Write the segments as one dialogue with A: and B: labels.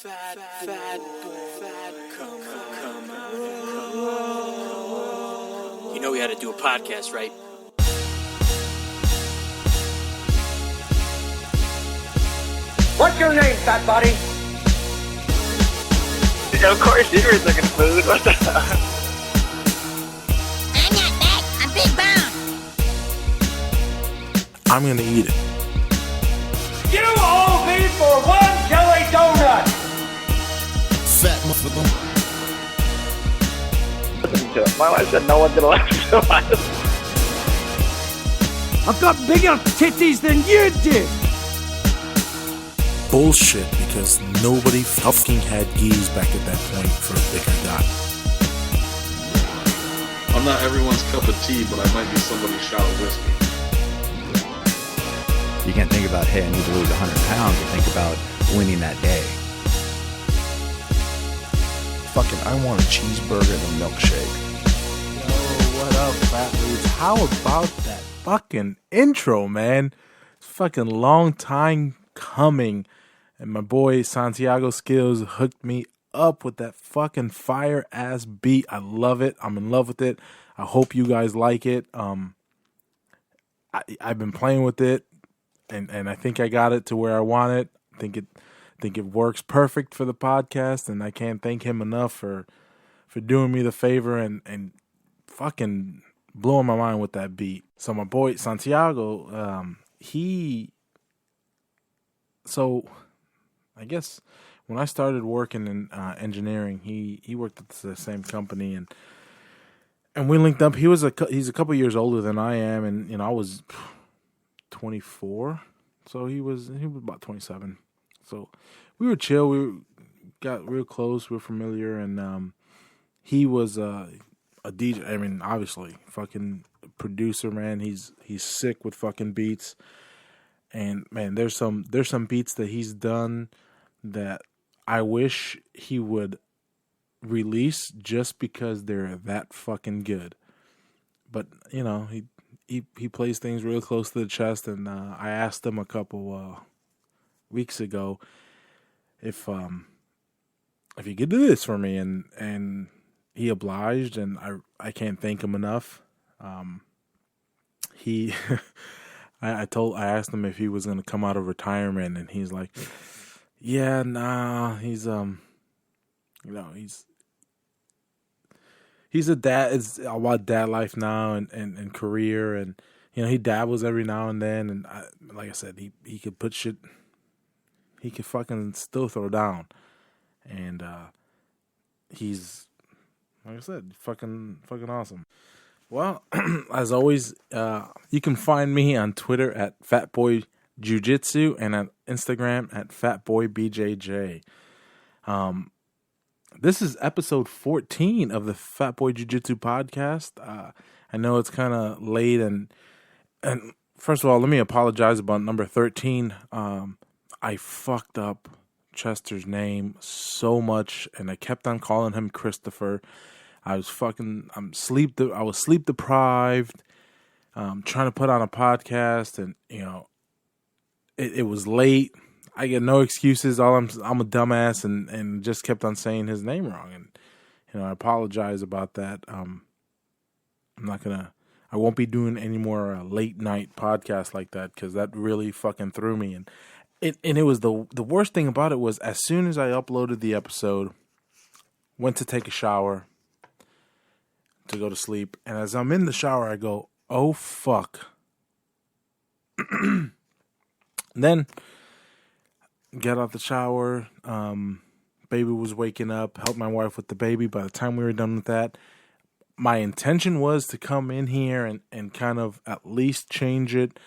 A: You know we had to do a podcast, right?
B: What's your name, fat body?
C: Of course you were looking food. What the hell?
D: I'm not fat, I'm big boned.
E: I'm gonna eat it.
B: You owe me for one jelly donut!
E: Fat motherfucker.
C: Listen to it. My wife said no one's gonna listen to us.
B: I've got bigger titties than you did!
E: Bullshit, because nobody fucking had geese back at that point for a bigger guy.
F: I'm not everyone's cup of tea, but I might be somebody's shot of whiskey.
G: You can't think about, hey, I need to lose 100 pounds, and think about winning that day.
E: Fucking, I want a cheeseburger and a milkshake. Yo, what up, fat dudes? How about that fucking intro, man? It's fucking long time coming. And my boy Santiago Skillz hooked me up with that fucking fire ass beat. I love it. I'm in love with it. I hope you guys like it. I've been playing with it, and I think I got it to where I want it. I think it works perfect for the podcast, and I can't thank him enough for doing me the favor and fucking blowing my mind with that beat. So my boy Santiago, So, I guess when I started working in engineering, he worked at the same company, and we linked up. He's a couple years older than I am, and I was 24, so he was about 27. So we were chill. We got real close. We were familiar, and he was a DJ. I mean, obviously, fucking producer, man. He's sick with fucking beats. And man, there's some beats that he's done that I wish he would release just because they're that fucking good. But you know, he plays things real close to the chest, and I asked him a couple weeks ago if he could do this for me, and he obliged, and I can't thank him enough. I asked him if he was gonna come out of retirement, and he's like, "Yeah, nah." He's he's a dad. It's about dad life now and career, and he dabbles every now and then. And like I said, he could put shit. He could fucking still throw down, and he's, like I said, fucking awesome. Well, as always, you can find me on Twitter at FatBoyJujitsu and on Instagram at FatBoyBJJ. This is episode 14 of the Fat Boy Jiu-Jitsu podcast. I know it's kind of late, and first of all, let me apologize about number 13. I fucked up Chester's name so much, and I kept on calling him Christopher. I was sleep deprived, trying to put on a podcast, and it was late. I get no excuses. I'm a dumbass, and just kept on saying his name wrong, and I apologize about that. I won't be doing any more late night podcasts like that, because that really fucking threw me. And it was the worst thing about it was, as soon as I uploaded the episode, went to take a shower to go to sleep, and as I'm in the shower, I go, "Oh fuck!" Then get out the shower. Baby was waking up. Helped my wife with the baby. By the time we were done with that, my intention was to come in here and kind of at least change it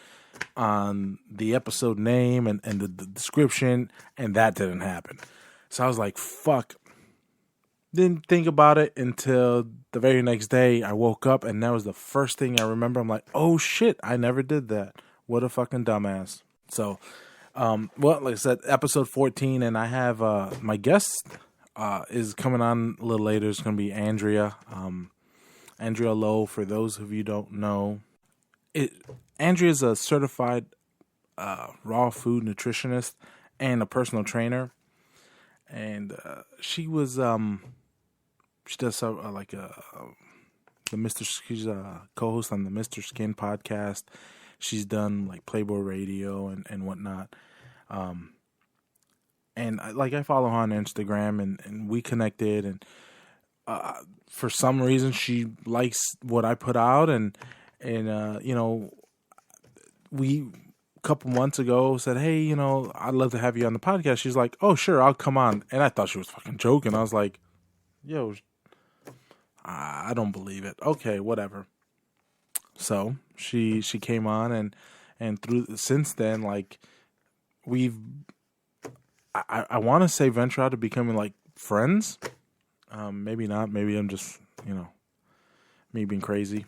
E: on the episode name and the description, and that didn't happen. So I was like, "Fuck." Didn't think about it until the very next day. I woke up, and that was the first thing I remember. I'm like, "Oh shit, I never did that. What a fucking dumbass." So, like I said, episode 14, and I have my guest is coming on a little later. It's going to be Andrea Lowell. For those of you who don't know, Andrea's a certified raw food nutritionist and a personal trainer. and she was she does she's a co-host on the Mr. Skin podcast. She's done like Playboy Radio and whatnot. And I follow her on Instagram, and we connected, and for some reason she likes what I put out, and we a couple months ago said, hey, I'd love to have you on the podcast. She's like, oh sure, I'll come on. And I thought she was fucking joking. I was like, yo, I don't believe it. Okay, whatever. So she came on, and since then, like, we've I want to say venture out to becoming like friends. Maybe not. Maybe I'm just me being crazy.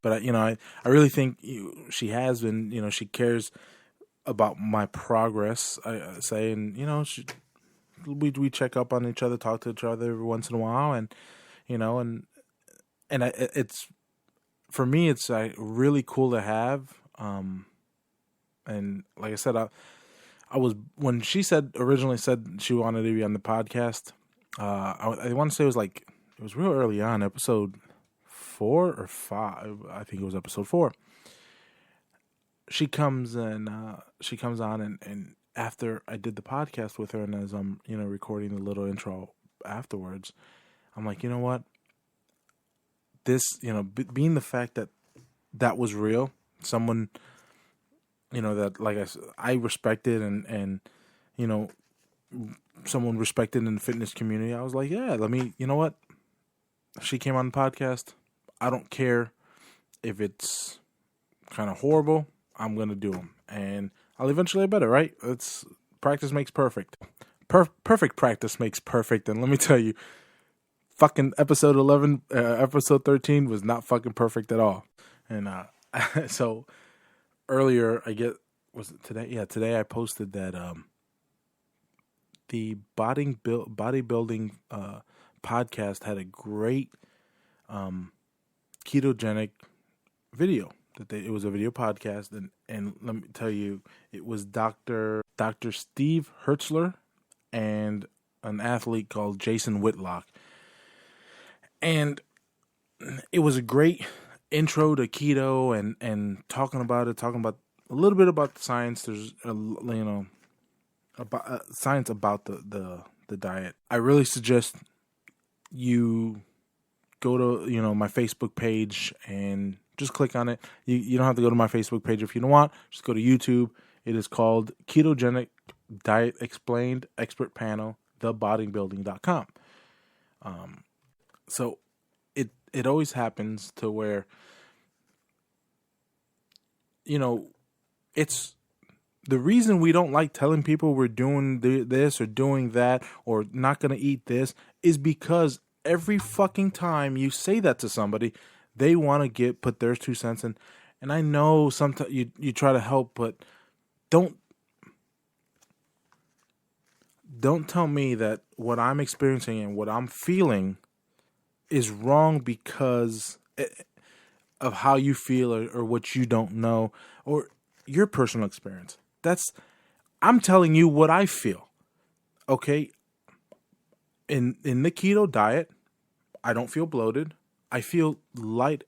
E: But I really think she has been. She cares about my progress. I say, and we check up on each other, talk to each other every once in a while, and it's, for me, it's really cool to have. And like I said, I was, when she originally said she wanted to be on the podcast, I want to say it was real early on, episode 4 or 5. I think it was episode 4. She comes on, and after I did the podcast with her, and as I'm, recording the little intro afterwards, I'm like, you know what? This, being the fact that was real, someone, that, like I respected, and someone respected in the fitness community, I was like, yeah, you know what? She came on the podcast. I don't care if it's kind of horrible. I'm going to do them. And I'll eventually get better, right? It's practice makes perfect. Perfect practice makes perfect. And let me tell you, fucking episode 13 was not fucking perfect at all. And so earlier, was it today? Yeah, today I posted that the bodybuilding podcast had a great ketogenic video. It was a video podcast, and let me tell you, it was Dr. Steve Hertzler and an athlete called Jason Whitlock. And it was a great intro to keto and talking about a little bit about the science. There's about science about the diet. I really suggest you go to my Facebook page and just click on it. You don't have to go to my Facebook page if you don't want. Just go to YouTube. It is called Ketogenic Diet Explained Expert Panel, thebodybuilding.com. So it always happens to where, it's the reason we don't like telling people we're doing this or doing that or not going to eat this is because every fucking time you say that to somebody, they want to put their 2 cents in. And I know sometimes you try to help, but don't tell me that what I'm experiencing and what I'm feeling is wrong because of how you feel or what you don't know or your personal experience. I'm telling you what I feel. Okay? In the keto diet, I don't feel bloated. I feel light.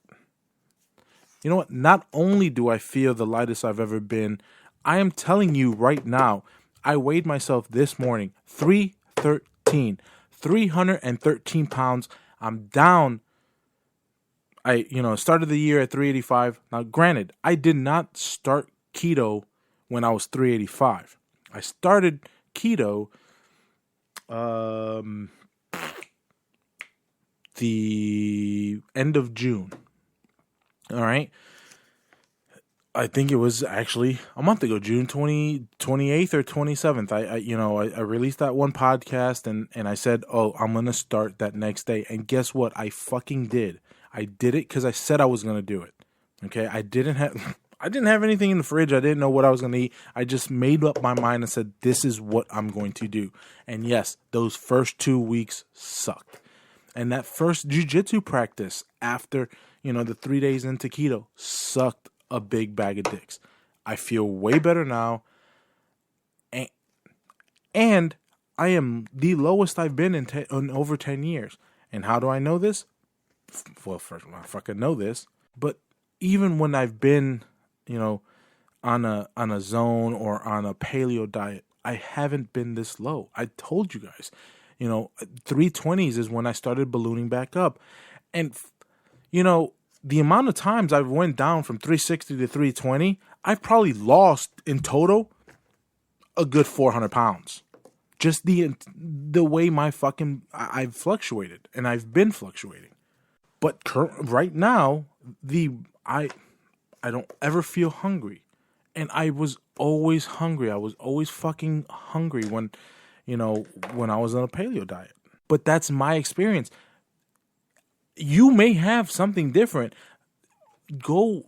E: You know what? Not only do I feel the lightest I've ever been, I am telling you right now, I weighed myself this morning, 313 pounds. I'm down. I started the year at 385. Now, granted, I did not start keto when I was 385. I started keto the end of June. All right. I think it was actually a month ago, June 28th or 27th. I released that one podcast and I said, oh, I'm going to start that next day. And guess what? I fucking did. I did it because I said I was going to do it. Okay. I didn't have anything in the fridge. I didn't know what I was going to eat. I just made up my mind and said, this is what I'm going to do. And yes, those first 2 weeks sucked. And that first jiu-jitsu practice after, the 3 days into keto sucked a big bag of dicks. I feel way better now. And I am the lowest I've been in over 10 years. And how do I know this? Well, first of all, I fucking know this. But even when I've been, on a zone or on a paleo diet, I haven't been this low. I told you guys, 320s is when I started ballooning back up. And, the amount of times I've went down from 360 to 320, I've probably lost in total a good 400 pounds. Just the way I've fluctuated, and I've been fluctuating. But right now, I don't ever feel hungry. And I was always hungry. I was always fucking hungry when I was on a paleo diet. But that's my experience. You may have something different. Go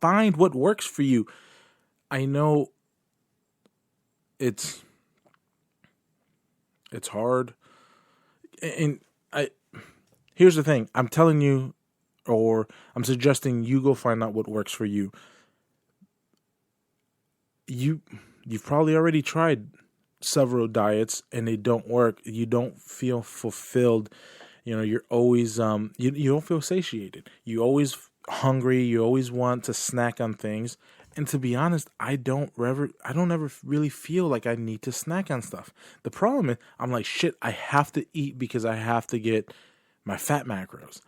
E: find what works for you. I know it's hard. And here's the thing. I'm telling you, or I'm suggesting you go find out what works for you. You've probably already tried several diets and they don't work. You don't feel fulfilled. You're always you don't feel satiated. You're always hungry. You always want to snack on things. And to be honest, I don't ever really feel like I need to snack on stuff. The problem is I'm like, shit, I have to eat because I have to get my fat macros.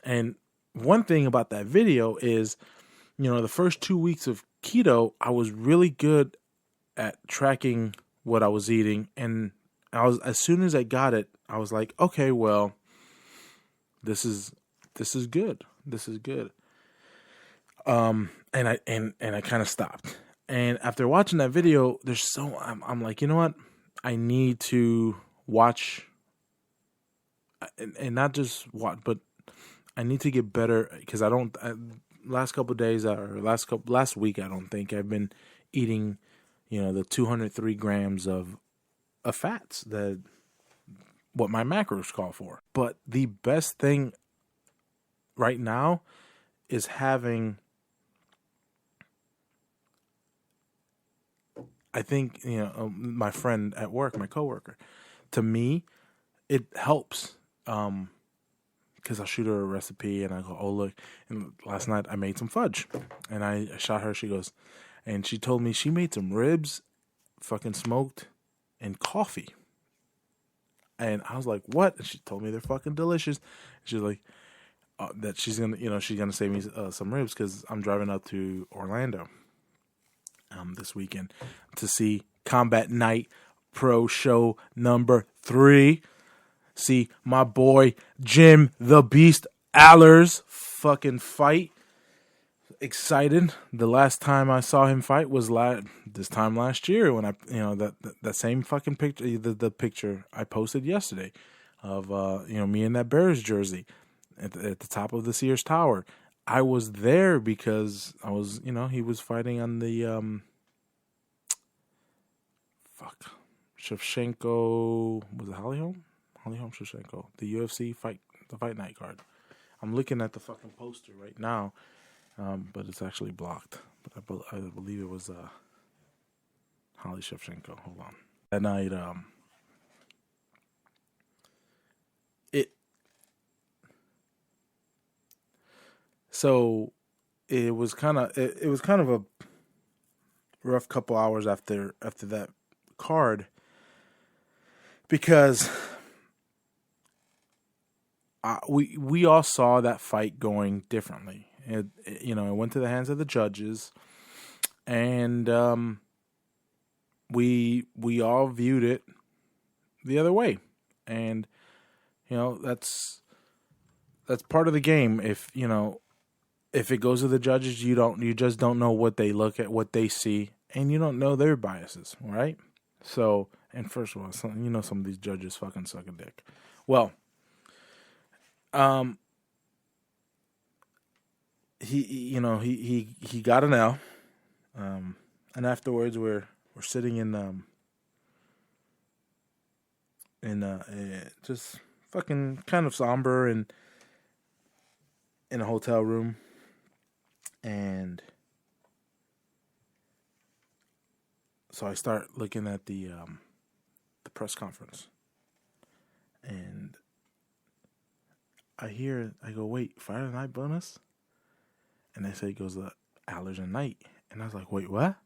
E: And one thing about that video is, the first 2 weeks of keto, I was really good at tracking what I was eating. And as soon as I got it, I was like, okay, well, this is good. This is good. And I kind of stopped. And after watching that video, I'm like, you know what? I need to watch and not just watch, but I need to get better because last week, I don't think I've been eating, the 203 grams of fats that what my macros call for. But the best thing right now is having, I think, my friend at work, my coworker, to me, it helps. Because I'll shoot her a recipe and I go, oh, look. And last night I made some fudge and I shot her. She goes, and she told me she made some ribs, fucking smoked, and coffee. And I was like, what? And she told me they're fucking delicious. She's like, that she's gonna save me some ribs because I'm driving up to Orlando this weekend to see Combat Night Pro Show number 3. See my boy Jim the Beast Allers fucking fight. Excited. The last time I saw him fight was this time last year when I that same fucking picture, the picture I posted yesterday of me in that Bears jersey at the top of the Sears Tower. I was there because I was he was fighting on the Shevchenko, was it Hollyholm Shevchenko, the UFC fight night card. I'm looking at the fucking poster right now, but it's actually blocked. But I believe it was Holly Shevchenko. Hold on. That night, it was kind of a rough couple hours after that card because we all saw that fight going differently. It went to the hands of the judges, and we all viewed it the other way, and that's part of the game. If it goes to the judges, you just don't know what they look at, what they see, and you don't know their biases, right? So, and first of all, some of these judges fucking suck a dick. Well, he got an L, and afterwards we're sitting in just fucking kind of somber and in a hotel room, and so I start looking at the the press conference. And I go, wait, Friday night bonus? And they say it goes to Allergen Night. And I was like, wait, what?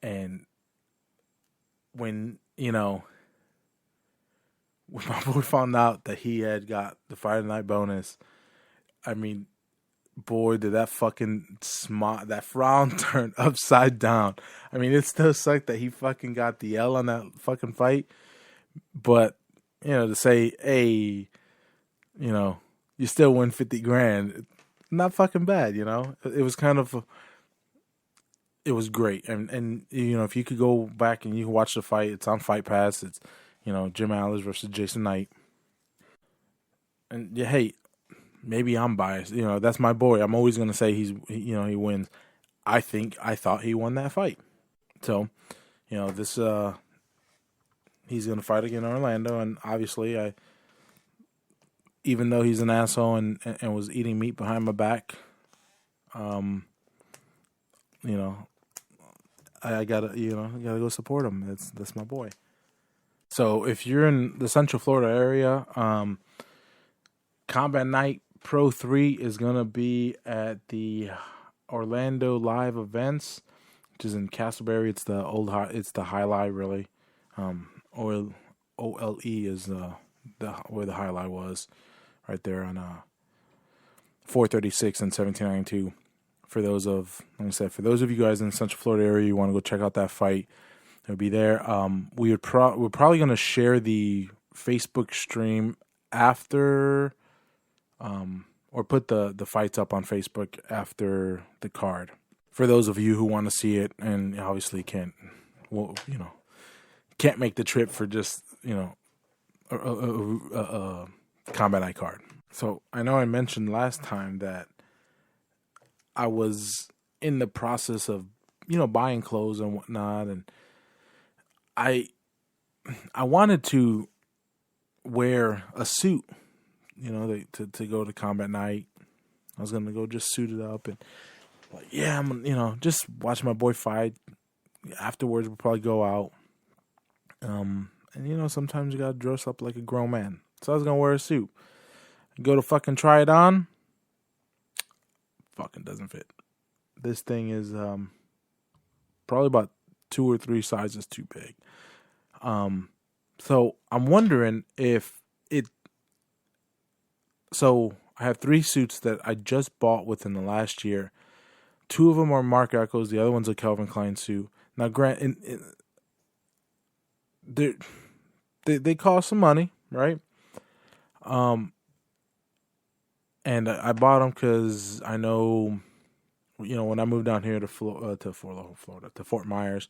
E: And when my boy found out that he had got the Friday night bonus, I mean, boy, did that fucking that frown turn upside down. I mean, it still sucked that he fucking got the L on that fucking fight. But, to say, hey, you still win 50 grand, not fucking bad, It was it was great. And if you could go back and you can watch the fight, it's on Fight Pass. It's, Jim Allers versus Jason Knight. And, yeah, hey, maybe I'm biased. That's my boy. I'm always going to say he wins. I thought he won that fight. So, this, he's going to fight again in Orlando. And obviously, even though he's an asshole and was eating meat behind my back, I gotta go support him. That's my boy. So if you're in the Central Florida area, Combat Night Pro 3 is gonna be at the Orlando Live Events, which is in Castleberry. It's the High Lie, really. OLE is where the High Lie was, right there on 436 and 1792. For those of you guys in the Central Florida area, you want to go check out that fight, it'll be there. We're probably going to share the Facebook stream after, or put the fights up on Facebook after the card. For those of you who want to see it and obviously can't make the trip for just a Combat Night card. So I know I mentioned last time that I was in the process of, buying clothes and whatnot, and I wanted to wear a suit, to go to Combat Night. I was gonna go just suit it up and, I'm, just watch my boy fight. Afterwards, we'll probably go out. And sometimes you gotta dress up like a grown man. So I was gonna wear a suit. Go to fucking try it on. Fucking doesn't fit. This thing is probably about 2 or 3 sizes too big. So I'm wondering if it. So I have 3 suits that I just bought within the last year. 2 of them are Marc Ecko's. The other one's a Calvin Klein suit. Now, they cost some money, right? And I bought them because I know, when I moved down here to Fort Myers,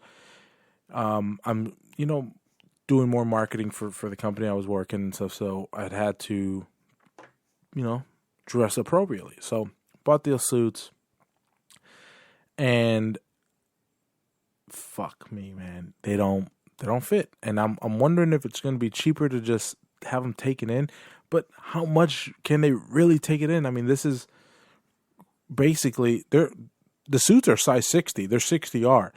E: I'm, doing more marketing for the company I was working and stuff. So I'd had to, dress appropriately. So bought the suits, and fuck me, man, they don't fit. And I'm wondering if it's going to be cheaper to just have them taken in. But how much can they really take it in? I mean, this is basically the suits are size 60. They're 60R.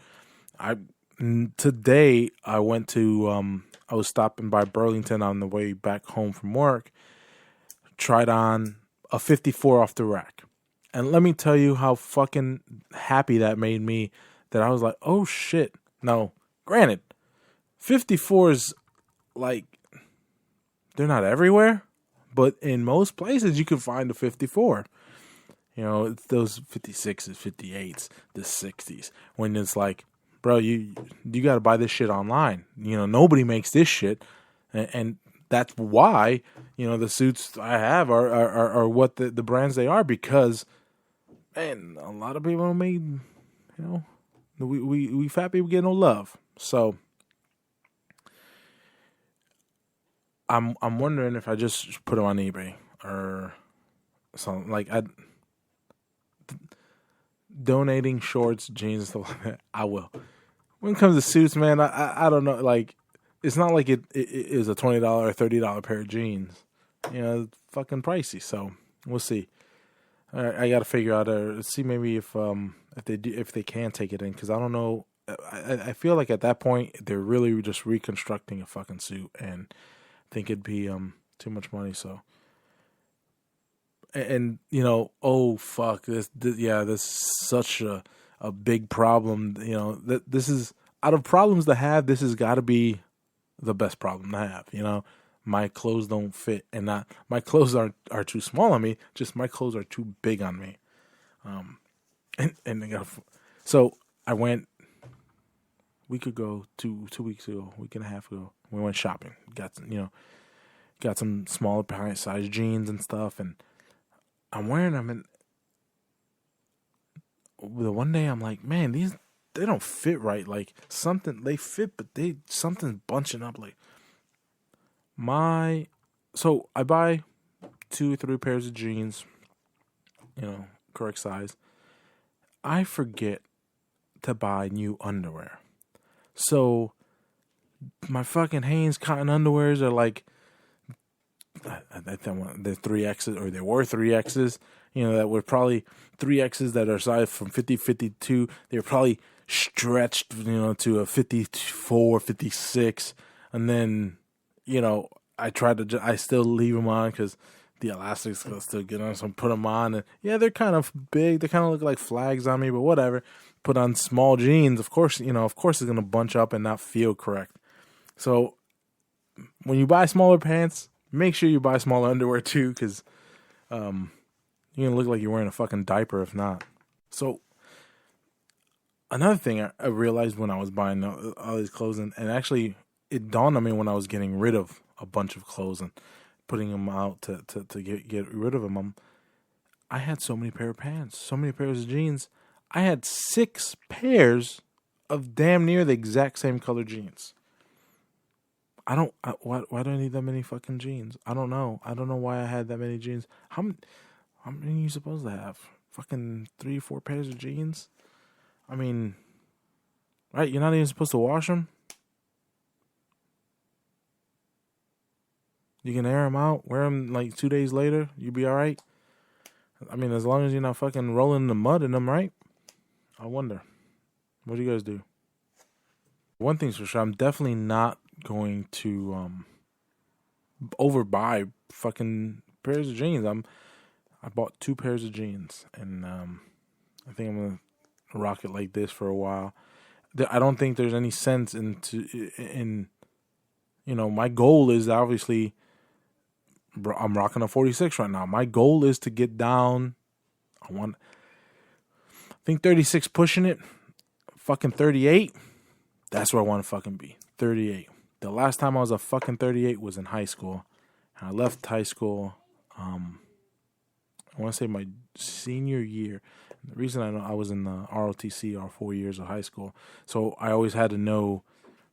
E: Today I went to I was stopping by Burlington on the way back home from work. Tried on a 54 off the rack, and let me tell you how fucking happy that made me. That I was like, oh shit. Now, granted, 54s, like, they're not everywhere. But in most places, you can find a 54. It's those 56s, 58s, the 60s. When it's like, bro, you got to buy this shit online. Nobody makes this shit. And that's why, the suits I have are what the brands they are. Because, man, a lot of people made, we fat people get no love. So I'm wondering if I just put them on eBay or something. Like, donating shorts, jeans, and stuff like that, I will. When it comes to suits, man, I don't know. Like, it's not like it is a $20 or $30 pair of jeans. It's fucking pricey. So we'll see. I got to figure out see maybe if they can take it in, because I don't know. I feel like at that point they're really just reconstructing a fucking suit, and I think it'd be too much money. So, and you know, oh fuck, this is such a big problem. You know, this is out of problems to have. This has got to be the best problem to have. You know, my clothes don't fit, and not my clothes are too small on me. Just my clothes are too big on me. And they got so I went a week ago, 2 weeks ago, week and a half ago. We went shopping. Got some smaller pant size jeans and stuff, and I'm wearing them. And the one day I'm like, man, they don't fit right. Like something they fit, but something's bunching up. Like so I buy 2 or 3 pairs of jeans, you know, correct size. I forget to buy new underwear. So my fucking Hanes cotton underwears are like, they're 3Xs, or there were 3Xs, you know, that were probably 3Xs that are size from 50, 52. They were probably stretched, you know, to a 54, 56. And then, you know, I still leave them on because the elastics still get on, so I put them on, and yeah, they're kind of big. They kind of look like flags on me, but whatever. Put on small jeans, of course, it's gonna bunch up and not feel correct. So when you buy smaller pants, make sure you buy smaller underwear too, because you're gonna look like you're wearing a fucking diaper if not. So another thing I realized when I was buying all these clothes, and actually it dawned on me when I was getting rid of a bunch of clothes and putting them out to get rid of them. I had so many pair of pants, so many pairs of jeans. I had 6 pairs of damn near the exact same color jeans. Why do I need that many fucking jeans? I don't know. I don't know why I had that many jeans. How many are you supposed to have? Fucking 3 or 4 pairs of jeans? I mean, right? You're not even supposed to wash them? You can air them out, wear them like 2 days later, you'll be all right. I mean, as long as you're not fucking rolling the mud in them, right? I wonder. What do you guys do? One thing's for sure, I'm definitely not going to overbuy fucking pairs of jeans. I bought 2 pairs of jeans, and I think I'm gonna rock it like this for a while. I don't think there's any sense in you know, my goal is obviously, I'm rocking a 46 right now. My goal is to get down. I think 36 pushing it. Fucking 38. That's where I want to fucking be. 38. The last time I was a fucking 38 was in high school. And I left high school, I want to say my senior year. The reason I know I was in the ROTC, our 4 years of high school. So I always had to know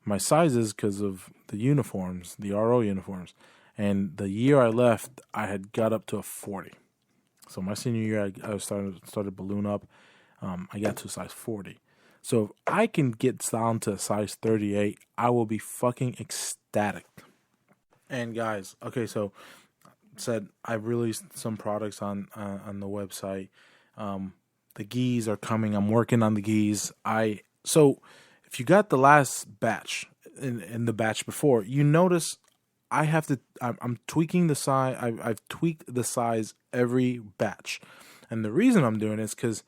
E: my sizes because of the uniforms, the RO uniforms. And the year I left, I had got up to a 40. So my senior year, I started balloon up. I got to a size 40. So if I can get down to a size 38, I will be fucking ecstatic. And guys, okay, so I released some products on the website. The gis are coming. I'm working on the gis. So if you got the last batch in the batch before, you notice I'm tweaking the size. I've tweaked the size every batch. And the reason I'm doing it is because,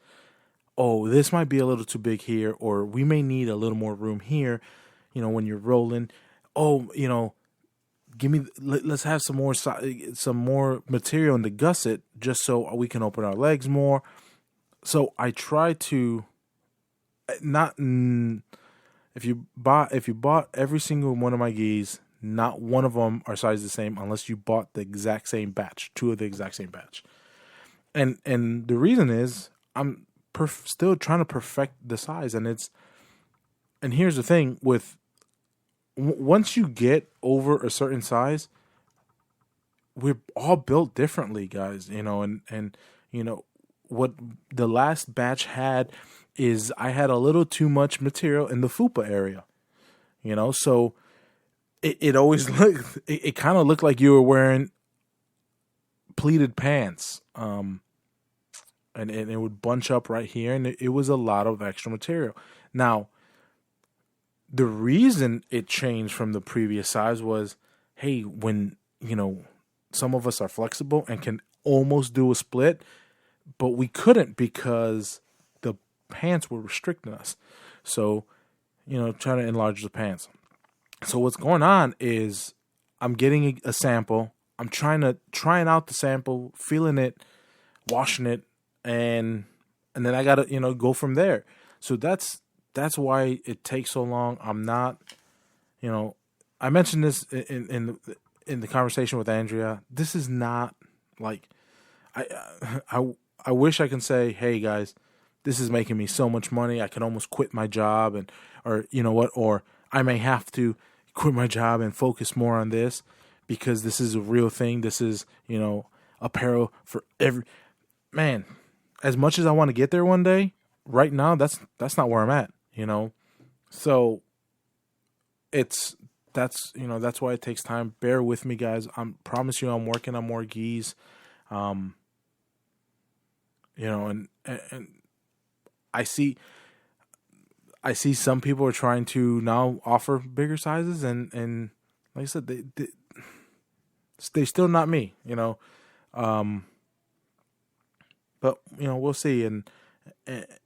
E: this might be a little too big here, or we may need a little more room here, you know, when you're rolling. You know, let's have some more material in the gusset just so we can open our legs more. So I try to if you bought every single one of my gis, not one of them are sized the same unless you bought the exact same batch, 2 of the exact same batch. And the reason is I'm still trying to perfect the size, and here's the thing with once you get over a certain size, we're all built differently, guys, you know, and you know what the last batch had is I had a little too much material in the fupa area, you know, so it always looked, it kind of looked like you were wearing pleated pants, and it would bunch up right here, and it was a lot of extra material. Now, the reason it changed from the previous size was, hey, when, some of us are flexible and can almost do a split, but we couldn't because the pants were restricting us. So, trying to enlarge the pants. So what's going on is I'm getting a sample. I'm trying out the sample, feeling it, washing it, and then I gotta, go from there. So that's why it takes so long. I'm not, I mentioned this in the conversation with Andrea. This is not like, I wish I can say, hey guys, this is making me so much money. I can almost quit my job or I may have to quit my job and focus more on this because this is a real thing. This is, apparel for every man. As much as I want to get there one day, right now, that's not where I'm at, So that's why it takes time. Bear with me, guys. I promise you I'm working on more gis. And I see some people are trying to now offer bigger sizes, and like I said, they still not me, but we'll see. And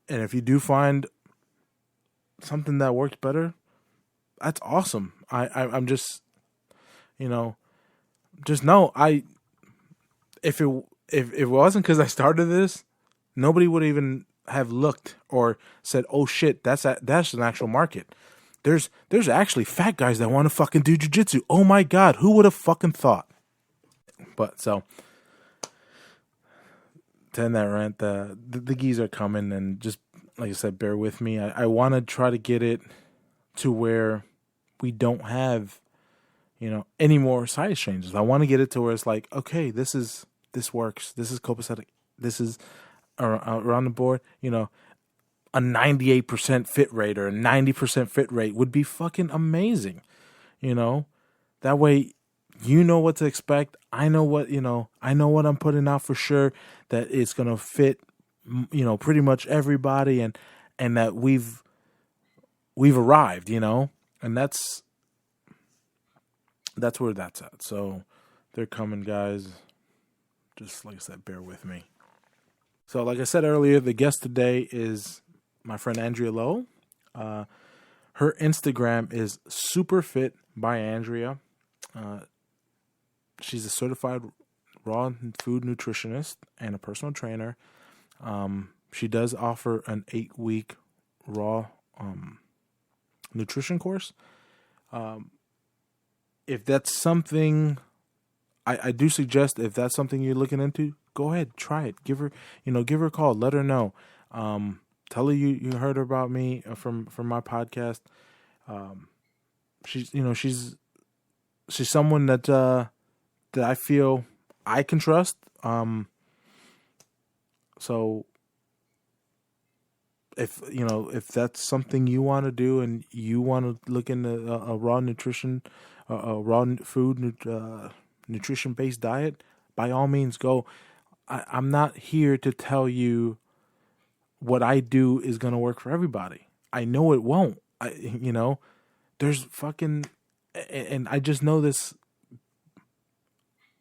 E: if you do find something that works better, that's awesome. I'm just, just know if it wasn't because I started this, nobody would even have looked or said, "Oh shit, that's an actual market." There's actually fat guys that want to fucking do jiu-jitsu. Oh my god, who would have fucking thought? But so to end that rant, the gis are coming, and just like I said, bear with me. I want to try to get it to where we don't have, any more size changes. I want to get it to where it's like, okay, this works. This is copacetic. This is around the board, a 98% fit rate or a 90% fit rate would be fucking amazing. That way, what to expect. I know what I'm putting out for sure, that it's going to fit, pretty much everybody, and that we've arrived, and that's where that's at. So they're coming, guys. Just like I said, bear with me. So like I said earlier, the guest today is my friend Andrea Lowell. Her Instagram is Superfit by Andrea. She's a certified raw food nutritionist and a personal trainer. She does offer an 8-week raw nutrition course. If that's something, I do suggest, if that's something you're looking into, go ahead, try it. Give her a call. Let her know. Tell her you heard about me from my podcast. She's someone that I feel I can trust. So if that's something you want to do and you want to look into a raw nutrition, a raw food nutrition based diet, by all means go. I'm not here to tell you what I do is going to work for everybody. I know it won't. There's fucking, and I just know this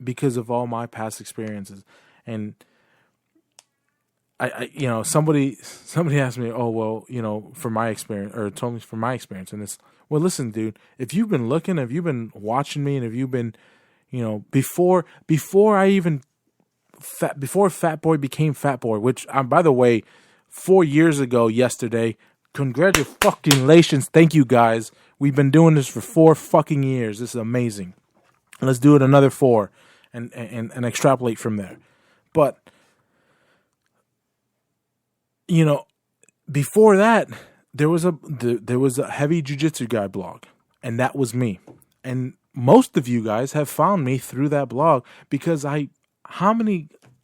E: because of all my past experiences. And I somebody asked me, oh, well, from my experience, or told me from my experience. And it's, well, listen, dude, if you've been looking, if you've been watching me, and if you've been, before Fat Boy became Fat Boy, which, by the way, 4 years ago yesterday, congratulations, thank you guys. We've been doing this for 4 fucking years. This is amazing. Let's do it another 4 and extrapolate from there. But, before that, there was a heavy jiu-jitsu guy blog, and that was me. And most of you guys have found me through that blog because I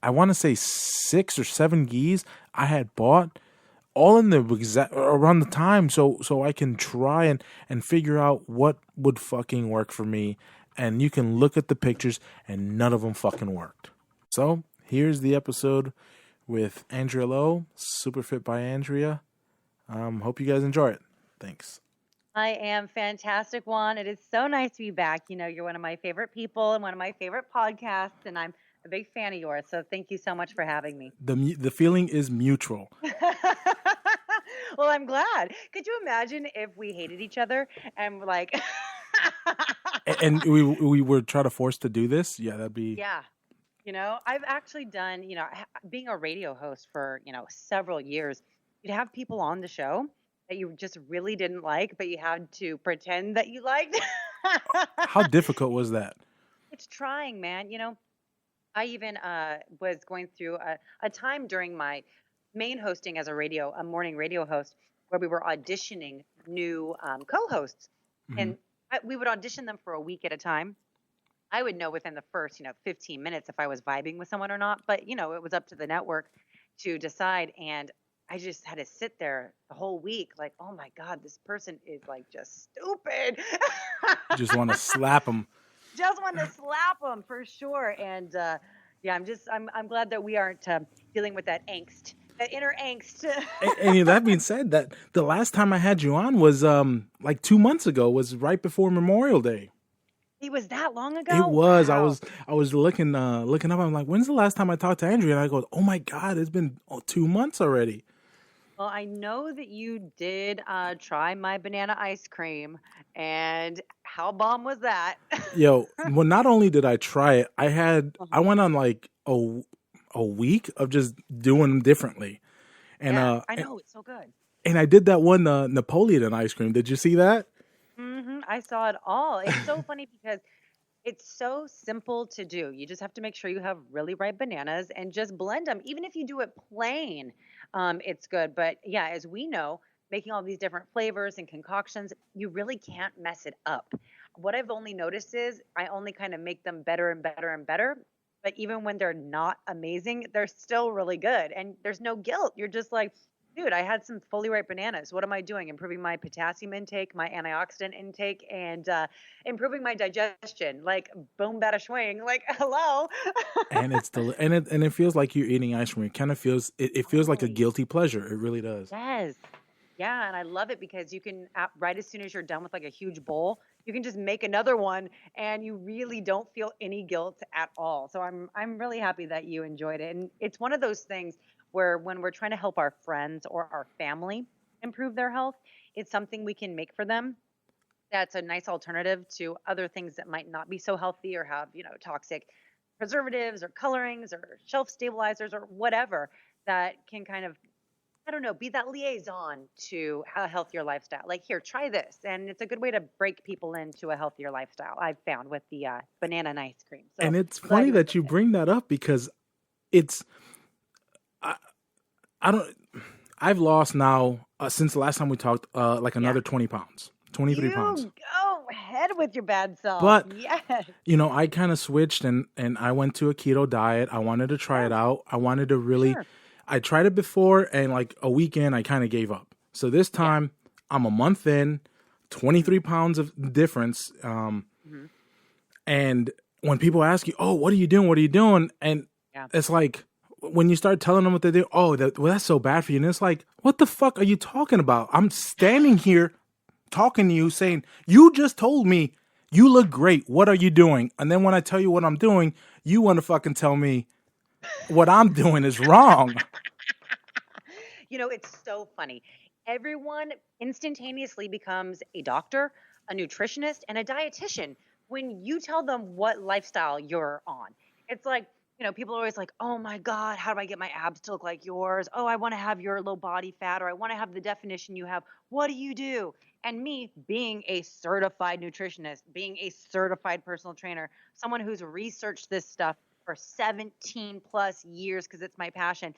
E: want to say 6 or 7 gis I had bought all in the around the time, so I can try and figure out what would fucking work for me. And you can look at the pictures, and none of them fucking worked. So here's the episode with Andrea Lowell, Superfit by Andrea. Hope you guys enjoy it. Thanks.
H: I am fantastic, Juan. It is so nice to be back. You know, you're one of my favorite people and one of my favorite podcasts, and I'm a big fan of yours. So thank you so much for having me.
E: The feeling is mutual.
H: Well, I'm glad. Could you imagine if we hated each other and like
E: And we were trying to force to do this? Yeah, that'd be...
H: Yeah. You know, I've actually done, being a radio host for, several years, you'd have people on the show that you just really didn't like, but you had to pretend that you liked.
E: How difficult was that?
H: It's trying, man. You know, I even was going through a time during my main hosting as a morning radio host, where we were auditioning new co-hosts. And we would audition them for a week at a time. I would know within the first, 15 minutes if I was vibing with someone or not. But, it was up to the network to decide. And I just had to sit there the whole week like, oh, my God, this person is like just stupid.
E: Just want to slap them.
H: Just want to slap them for sure. And I'm glad that we aren't dealing with that angst, that inner angst.
E: And that being said, that the last time I had you on was like 2 months ago, was right before Memorial Day.
H: It was that long ago?
E: It was.
H: Wow.
E: I was looking up. I'm like, when's the last time I talked to Andrea? And I go, oh my God, it's been 2 months already.
H: Well, I know that you did try my banana ice cream, and how bomb was that?
E: Yo, well, not only did I try it, I went on like a week of just doing them differently. And
H: yeah, I know, it's so good.
E: And I did that one Napoleon ice cream. Did you see that?
H: I saw it all. It's so funny because it's so simple to do. You just have to make sure you have really ripe bananas and just blend them. Even if you do it plain, it's good. But yeah, as we know, making all these different flavors and concoctions, you really can't mess it up. What I've only noticed is I only kind of make them better and better and better. But even when they're not amazing, they're still really good. And there's no guilt. You're just like, dude, I had some fully ripe bananas. What am I doing? Improving my potassium intake, my antioxidant intake, and improving my digestion. Like, boom, bada swing. Like, hello.
E: And it's and it feels like you're eating ice cream. It kind of feels it feels like a guilty pleasure. It really does.
H: Yes. Yeah, and I love it because you can, right as soon as you're done with like a huge bowl, you can just make another one, and you really don't feel any guilt at all. So I'm really happy that you enjoyed it. And it's one of those things where when we're trying to help our friends or our family improve their health, it's something we can make for them that's a nice alternative to other things that might not be so healthy or have, toxic preservatives or colorings or shelf stabilizers or whatever that can kind of, I don't know, be that liaison to a healthier lifestyle. Like, here, try this. And it's a good way to break people into a healthier lifestyle, I've found, with the banana and ice cream. So,
E: and it's funny that you bring that up because it's, I've lost now, since the last time we talked, like another 20 pounds, 23 pounds.
H: Go ahead with your bad self.
E: But,
H: yes.
E: I kind of switched and I went to a keto diet. I wanted to try it out. I wanted to really, I tried it before and like a weekend, I kind of gave up. So this time I'm a month in, 23 pounds of difference. And when people ask you, oh, what are you doing? What are you doing? And it's like, when you start telling them what they do, that's so bad for you. And it's like, what the fuck are you talking about? I'm standing here talking to you saying, you just told me you look great. What are you doing? And then when I tell you what I'm doing, you want to fucking tell me what I'm doing is wrong.
H: It's so funny. Everyone instantaneously becomes a doctor, a nutritionist, and a dietitian when you tell them what lifestyle you're on. It's like, people are always like, oh my God, how do I get my abs to look like yours? Oh, I want to have your low body fat, or I want to have the definition you have. What do you do? And me being a certified nutritionist, being a certified personal trainer, someone who's researched this stuff for 17 plus years because it's my passion.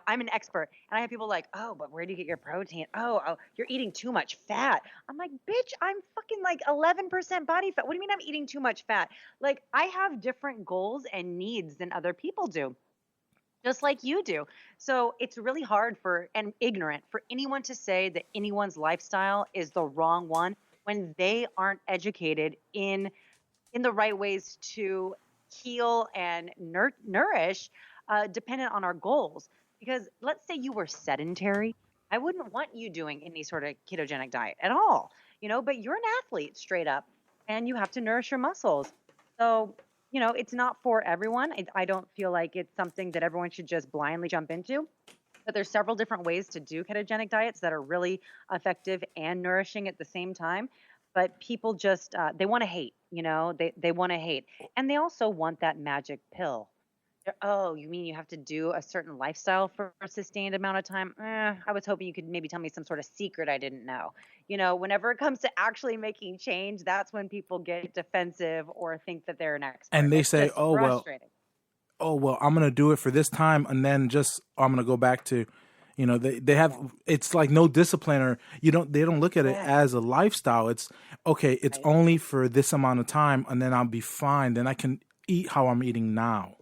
H: I'm an expert, and I have people like, oh, but where do you get your protein? Oh, you're eating too much fat. I'm like, bitch, I'm fucking like 11% body fat. What do you mean I'm eating too much fat? Like, I have different goals and needs than other people do, just like you do. So it's really hard and ignorant for anyone to say that anyone's lifestyle is the wrong one when they aren't educated in the right ways to heal and nourish, dependent on our goals. Because let's say you were sedentary, I wouldn't want you doing any sort of ketogenic diet at all. but you're an athlete straight up and you have to nourish your muscles. So, it's not for everyone. I don't feel like it's something that everyone should just blindly jump into. But there's several different ways to do ketogenic diets that are really effective and nourishing at the same time. But people just, they want to hate, they want to hate. And they also want that magic pill. Oh, you mean you have to do a certain lifestyle for a sustained amount of time? I was hoping you could maybe tell me some sort of secret I didn't know. Whenever it comes to actually making change, that's when people get defensive or think that they're an expert.
E: And they
H: It's
E: say,
H: just
E: oh, well,
H: frustrating.
E: I'm going to do it for this time. And then I'm going to go back to, they have, it's like no discipline, or they don't look at it as a lifestyle. It's okay. It's only for this amount of time and then I'll be fine. Then I can eat how I'm eating now.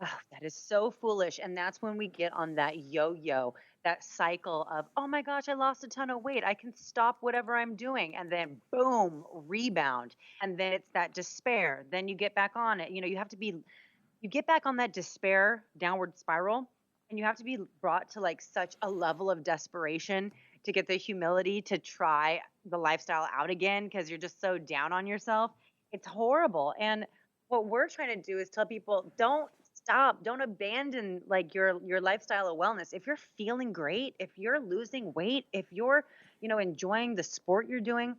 H: Oh, that is so foolish. And that's when we get on that yo-yo, that cycle of, oh my gosh, I lost a ton of weight. I can stop whatever I'm doing. And then boom, rebound. And then it's that despair. Then you get back on it. You get back on that despair downward spiral, and you have to be brought to like such a level of desperation to get the humility to try the lifestyle out again, because you're just so down on yourself. It's horrible. And what we're trying to do is tell people, don't stop, don't abandon like your lifestyle of wellness. If you're feeling great, if you're losing weight, if you're, enjoying the sport you're doing,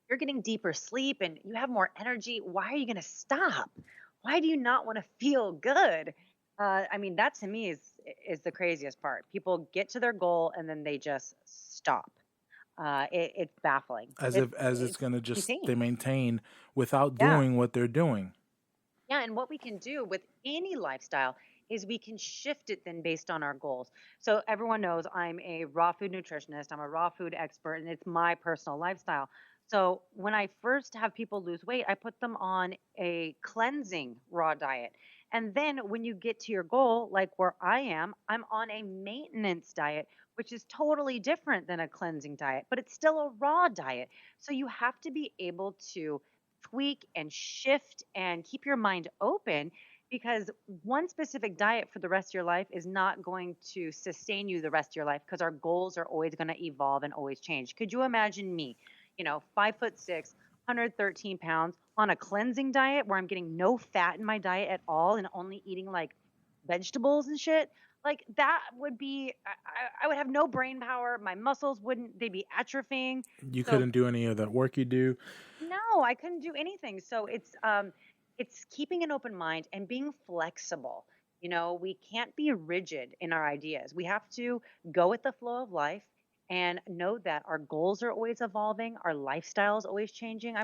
H: you're getting deeper sleep and you have more energy, why are you going to stop? Why do you not want to feel good? That to me is the craziest part. People get to their goal and then they just stop. It's baffling.
E: It's going to just,
H: insane.
E: they maintain without doing what they're doing.
H: Yeah, and what we can do with any lifestyle is we can shift it then based on our goals. So everyone knows I'm a raw food nutritionist. I'm a raw food expert, and it's my personal lifestyle. So when I first have people lose weight, I put them on a cleansing raw diet. And then when you get to your goal, like where I am, I'm on a maintenance diet, which is totally different than a cleansing diet, but it's still a raw diet. So you have to be able to tweak and shift and keep your mind open, because one specific diet for the rest of your life is not going to sustain you the rest of your life, because our goals are always going to evolve and always change. Could you imagine me, 5'6", 113 pounds on a cleansing diet where I'm getting no fat in my diet at all and only eating like vegetables and shit? Like that would be, I would have no brain power. My muscles they'd be atrophying.
E: You couldn't do any of that work you do.
H: No, I couldn't do anything. So it's keeping an open mind and being flexible. We can't be rigid in our ideas. We have to go with the flow of life and know that our goals are always evolving. Our lifestyle is always changing.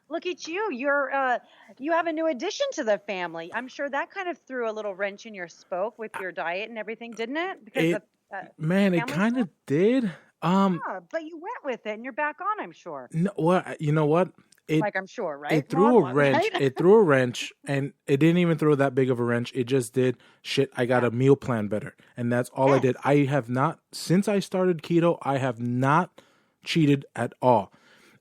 H: Look at you. You have a new addition to the family. I'm sure that kind of threw a little wrench in your spoke with your diet and everything, didn't it? Because
E: it kind of did.
H: Yeah, but you went with it and you're back on, I'm sure.
E: No, well, you know what?
H: I'm sure, right?
E: It threw a wrench. Right? It threw a wrench, and it didn't even throw that big of a wrench. It just did shit. I got a meal plan better, and that's all I did. I have not, since I started keto, I have not cheated at all.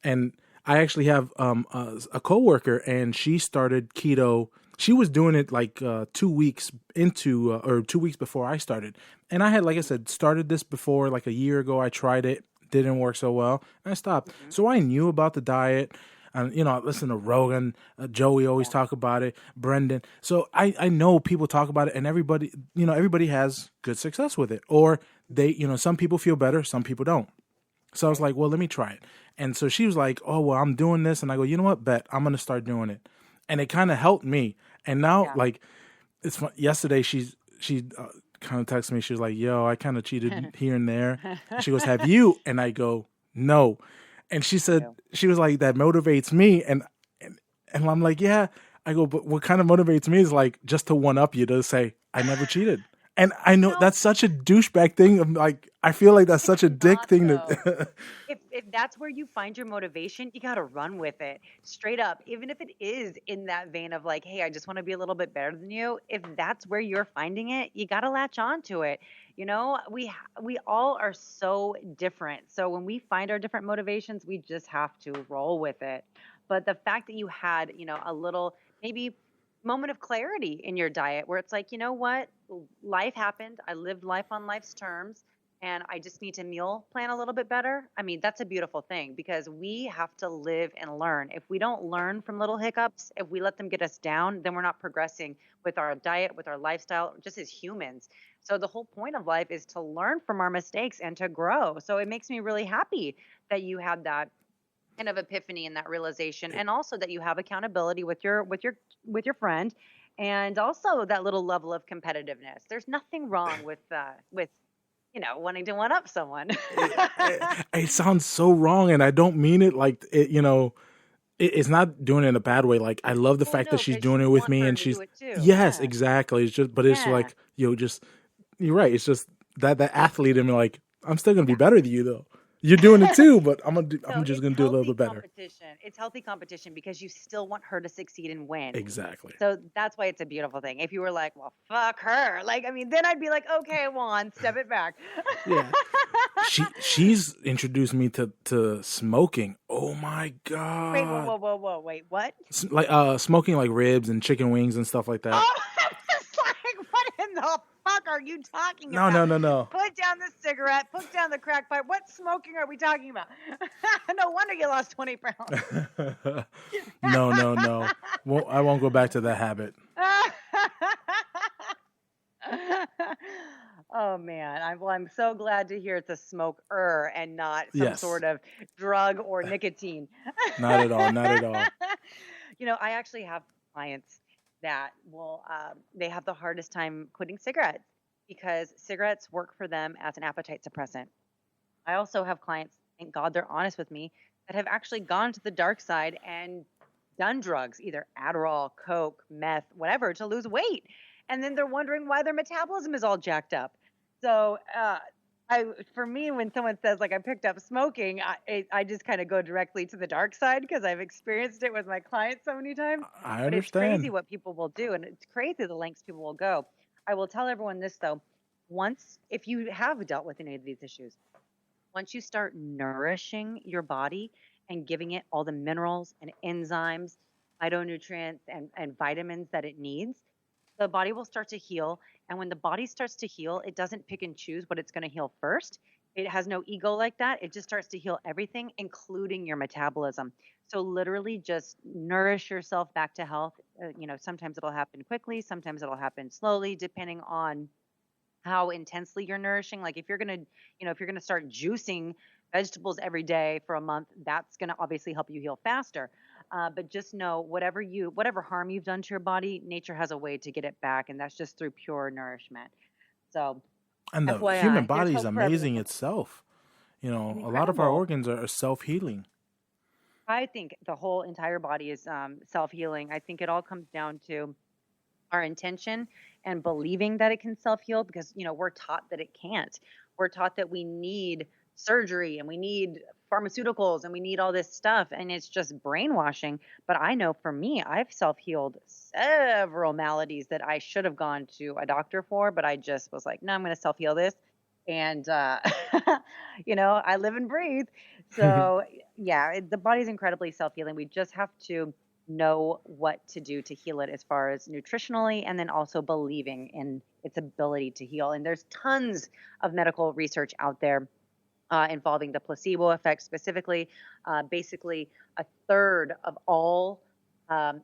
E: And I actually have a coworker, and she started keto. She was doing it like 2 weeks into, or 2 weeks before I started. And I had, like I said, started this before, like a year ago. I tried it, didn't work so well, and I stopped. Mm-hmm. So I knew about the diet. And, I listen to Rogan, Joey always talk about it, Brendan. So I know people talk about it, and everybody has good success with it. Or they, some people feel better, some people don't. So I was like, well, let me try it. And so she was like, oh, well, I'm doing this. And I go, you know what, bet, I'm going to start doing it. And it kind of helped me. And now, like, it's fun. Yesterday, she kind of texted me. She was like, yo, I kind of cheated here and there. And she goes, have you? And I go, no. And she said, she was like, that motivates me. And I'm like, yeah. I go, but what kind of motivates me is like just to one up you, to say, I never cheated. And I know that's such a douchebag thing. I'm like, I feel like that's such a dick thing to.
H: If that's where you find your motivation, you got to run with it straight up. Even if it is in that vein of like, hey, I just want to be a little bit better than you. If that's where you're finding it, you got to latch on to it. We all are so different. So when we find our different motivations, we just have to roll with it. But the fact that you had, a little maybe moment of clarity in your diet where it's like, you know what, life happened. I lived life on life's terms. and I just need to meal plan a little bit better. I mean, that's a beautiful thing because we have to live and learn. If we don't learn from little hiccups, if we let them get us down, then we're not progressing with our diet, with our lifestyle, just as humans. So the whole point of life is to learn from our mistakes and to grow. So it makes me really happy that you had that kind of epiphany and that realization, and also that you have accountability with your friend, and also that little level of competitiveness. There's nothing wrong with wanting to one up someone.
E: It sounds so wrong, and I don't mean it like it. It's not doing it in a bad way. Like, I love the
H: Well,
E: fact
H: no,
E: that she's
H: because
E: doing
H: you
E: it with
H: want
E: me,
H: her
E: and
H: to
E: she's
H: do it too.
E: yes,
H: Yeah.
E: exactly. It's just, but it's
H: Yeah.
E: like, just you're right. It's just that athlete in me, like, I'm still gonna be better than you though. You're doing it too, but I'm
H: No,
E: just
H: it's
E: gonna do a little
H: healthy
E: bit better.
H: competition. It's healthy competition because you still want her to succeed and win.
E: Exactly.
H: So that's why it's a beautiful thing. If you were like, well, fuck her, like, I mean, then I'd be like, okay, Juan, step it back.
E: Yeah. She's introduced me to smoking. Oh my god.
H: Wait, whoa, wait, what?
E: Like smoking like ribs and chicken wings and stuff like that.
H: Oh, I'm just like, what in the fuck are you talking
E: No,
H: about?
E: no.
H: Put down the cigarette, put down the crack pipe. What smoking are we talking about? No wonder you lost 20 pounds.
E: No. Well, I won't go back to that habit.
H: Oh man, I'm so glad to hear it's a smoker and not some
E: Yes.
H: sort of drug or nicotine.
E: Not at all. Not at all.
H: I actually have clients that will they have the hardest time quitting cigarettes because cigarettes work for them as an appetite suppressant. I also have clients, thank God they're honest with me, that have actually gone to the dark side and done drugs, either Adderall, Coke, meth, whatever, to lose weight. And then they're wondering why their metabolism is all jacked up. So for me, when someone says like I picked up smoking, I just kind of go directly to the dark side because I've experienced it with my clients so many times.
E: I
H: But it's crazy
E: understand.
H: what people will do, and it's crazy the lengths people will go. I will tell everyone this though: if you have dealt with any of these issues, once you start nourishing your body and giving it all the minerals and enzymes, phytonutrients, and vitamins that it needs, the body will start to heal. And when the body starts to heal, it doesn't pick and choose what it's going to heal first. It has no ego like that. It just starts to heal everything, including your metabolism. So literally just nourish yourself back to health. Sometimes it'll happen quickly. Sometimes it'll happen slowly, depending on how intensely you're nourishing. Like if you're going to start juicing vegetables every day for a month, that's going to obviously help you heal faster. But just know whatever harm you've done to your body, nature has a way to get it back, and that's just through pure nourishment. So,
E: And the
H: FYI,
E: human
H: there's
E: body is
H: hope for
E: amazing
H: everyone.
E: itself. A lot of our
H: Incredible.
E: organs are self-healing.
H: I think the whole entire body is self-healing. I think it all comes down to our intention and believing that it can self-heal because, we're taught that it can't. We're taught that we need surgery and we need pharmaceuticals and we need all this stuff, and it's just brainwashing. But I know for me, I've self-healed several maladies that I should have gone to a doctor for, but I just was like, no, I'm going to self-heal this. And, I live and breathe. So yeah, the body's incredibly self-healing. We just have to know what to do to heal it as far as nutritionally, and then also believing in its ability to heal. And there's tons of medical research out there involving the placebo effect specifically. Basically, a third of all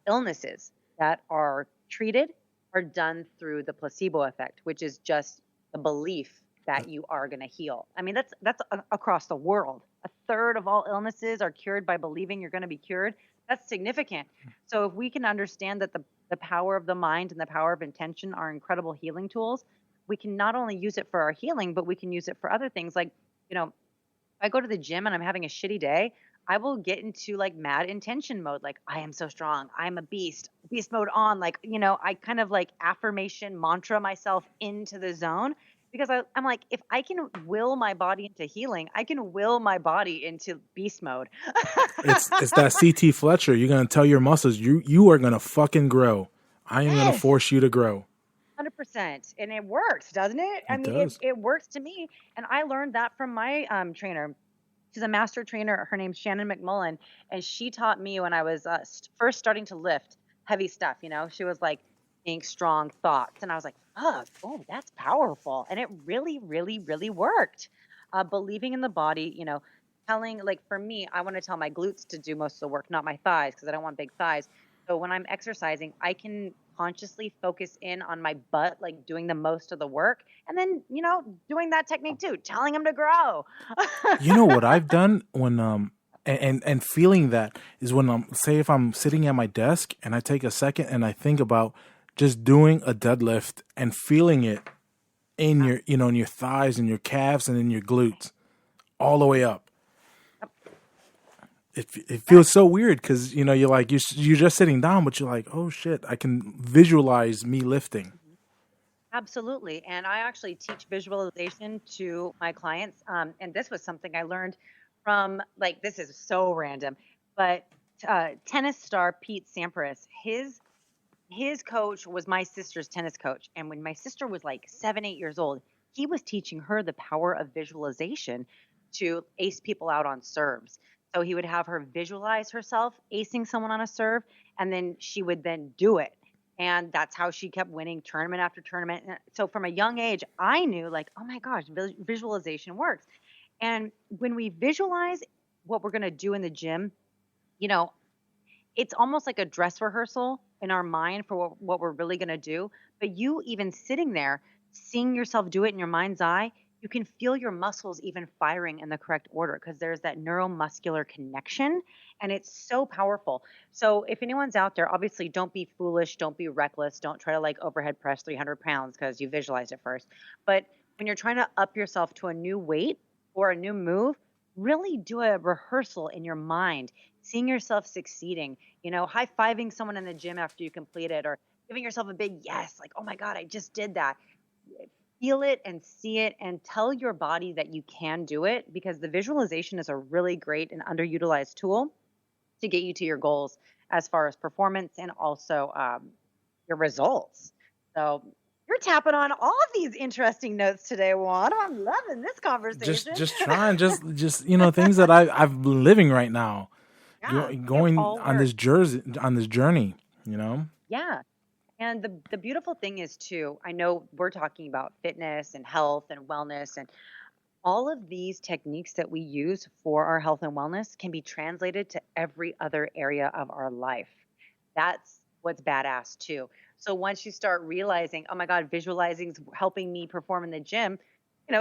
H: illnesses that are treated are done through the placebo effect, which is just the belief that you are going to heal. I mean, that's across the world. A third of all illnesses are cured by believing you're going to be cured. That's significant. So if we can understand that the power of the mind and the power of intention are incredible healing tools, we can not only use it for our healing, but we can use it for other things. Like, if I go to the gym and I'm having a shitty day, I will get into like mad intention mode. Like, I am so strong. I'm a beast mode on. Like, I kind of like affirmation mantra myself into the zone. Because I'm like, if I can will my body into healing, I can will my body into beast mode.
E: It's that CT Fletcher. You're gonna tell your muscles you are gonna fucking grow. I am gonna force you to grow.
H: 100%, and it works, doesn't it? I mean, it works to me, and I learned that from my trainer. She's a master trainer. Her name's Shannon McMullen, and she taught me when I was first starting to lift heavy stuff. She was like, think strong thoughts. And I was like, oh, that's powerful. And it really, really, really worked. Believing in the body, telling, like for me, I want to tell my glutes to do most of the work, not my thighs, because I don't want big thighs. So when I'm exercising, I can consciously focus in on my butt, like doing the most of the work. And then, doing that technique too, telling them to grow.
E: You know what I've done when, and feeling that is when say if I'm sitting at my desk and I take a second and I think about just doing a deadlift and feeling it in your, in your thighs and your calves and in your glutes all the way up. It feels so weird because, you're like, you're just sitting down, but you're like, oh shit, I can visualize me lifting.
H: Absolutely. And I actually teach visualization to my clients. And this was something I learned from, like, this is so random, but tennis star Pete Sampras, his coach was my sister's tennis coach. And when my sister was like 7-8 years old, he was teaching her the power of visualization to ace people out on serves. So he would have her visualize herself acing someone on a serve, and then she would then do it. And that's how she kept winning tournament after tournament. And so from a young age, I knew, like, oh my gosh, visualization works. And when we visualize what we're going to do in the gym, it's almost like a dress rehearsal in our mind for what we're really going to do. But you even sitting there, seeing yourself do it in your mind's eye, you can feel your muscles even firing in the correct order because there's that neuromuscular connection, and it's so powerful. So if anyone's out there, obviously don't be foolish, don't be reckless, don't try to like overhead press 300 pounds because you visualized it first. But when you're trying to up yourself to a new weight or a new move, really do a rehearsal in your mind, seeing yourself succeeding, high-fiving someone in the gym after you complete it, or giving yourself a big yes, like, oh my God, I just did that. Feel it and see it and tell your body that you can do it, because the visualization is a really great and underutilized tool to get you to your goals as far as performance and also your results. So you're tapping on all of these interesting notes today, Juan. I'm loving this conversation.
E: Just trying, just things that I've been living right now, going on this journey,
H: Yeah. And the beautiful thing is too, I know we're talking about fitness and health and wellness, and all of these techniques that we use for our health and wellness can be translated to every other area of our life. That's what's badass too. So once you start realizing, oh my God, visualizing is helping me perform in the gym,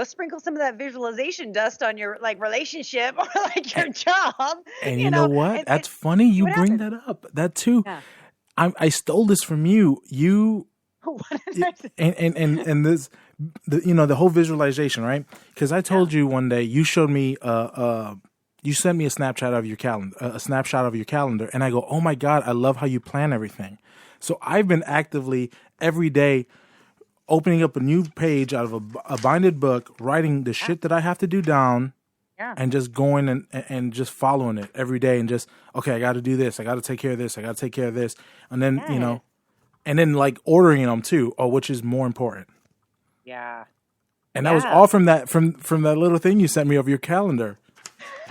H: sprinkle some of that visualization dust on your like relationship or like your job.
E: And you know what? That's funny. You bring that up. That too.
H: Yeah.
E: I stole this from you.
H: What did I say?
E: And this, the whole visualization, right? Because I told you one day, you showed me, you sent me a snapshot of your calendar, and I go, oh my God, I love how you plan everything. So I've been actively every day opening up a new page out of a binded book, writing the shit that I have to do down.
H: Yeah.
E: And just going and just following it every day, and just, okay, I got to do this. I got to take care of this. I got to take care of this. And then, and then like ordering them too, which is more important.
H: Yeah.
E: And that was all from that little thing you sent me of your calendar.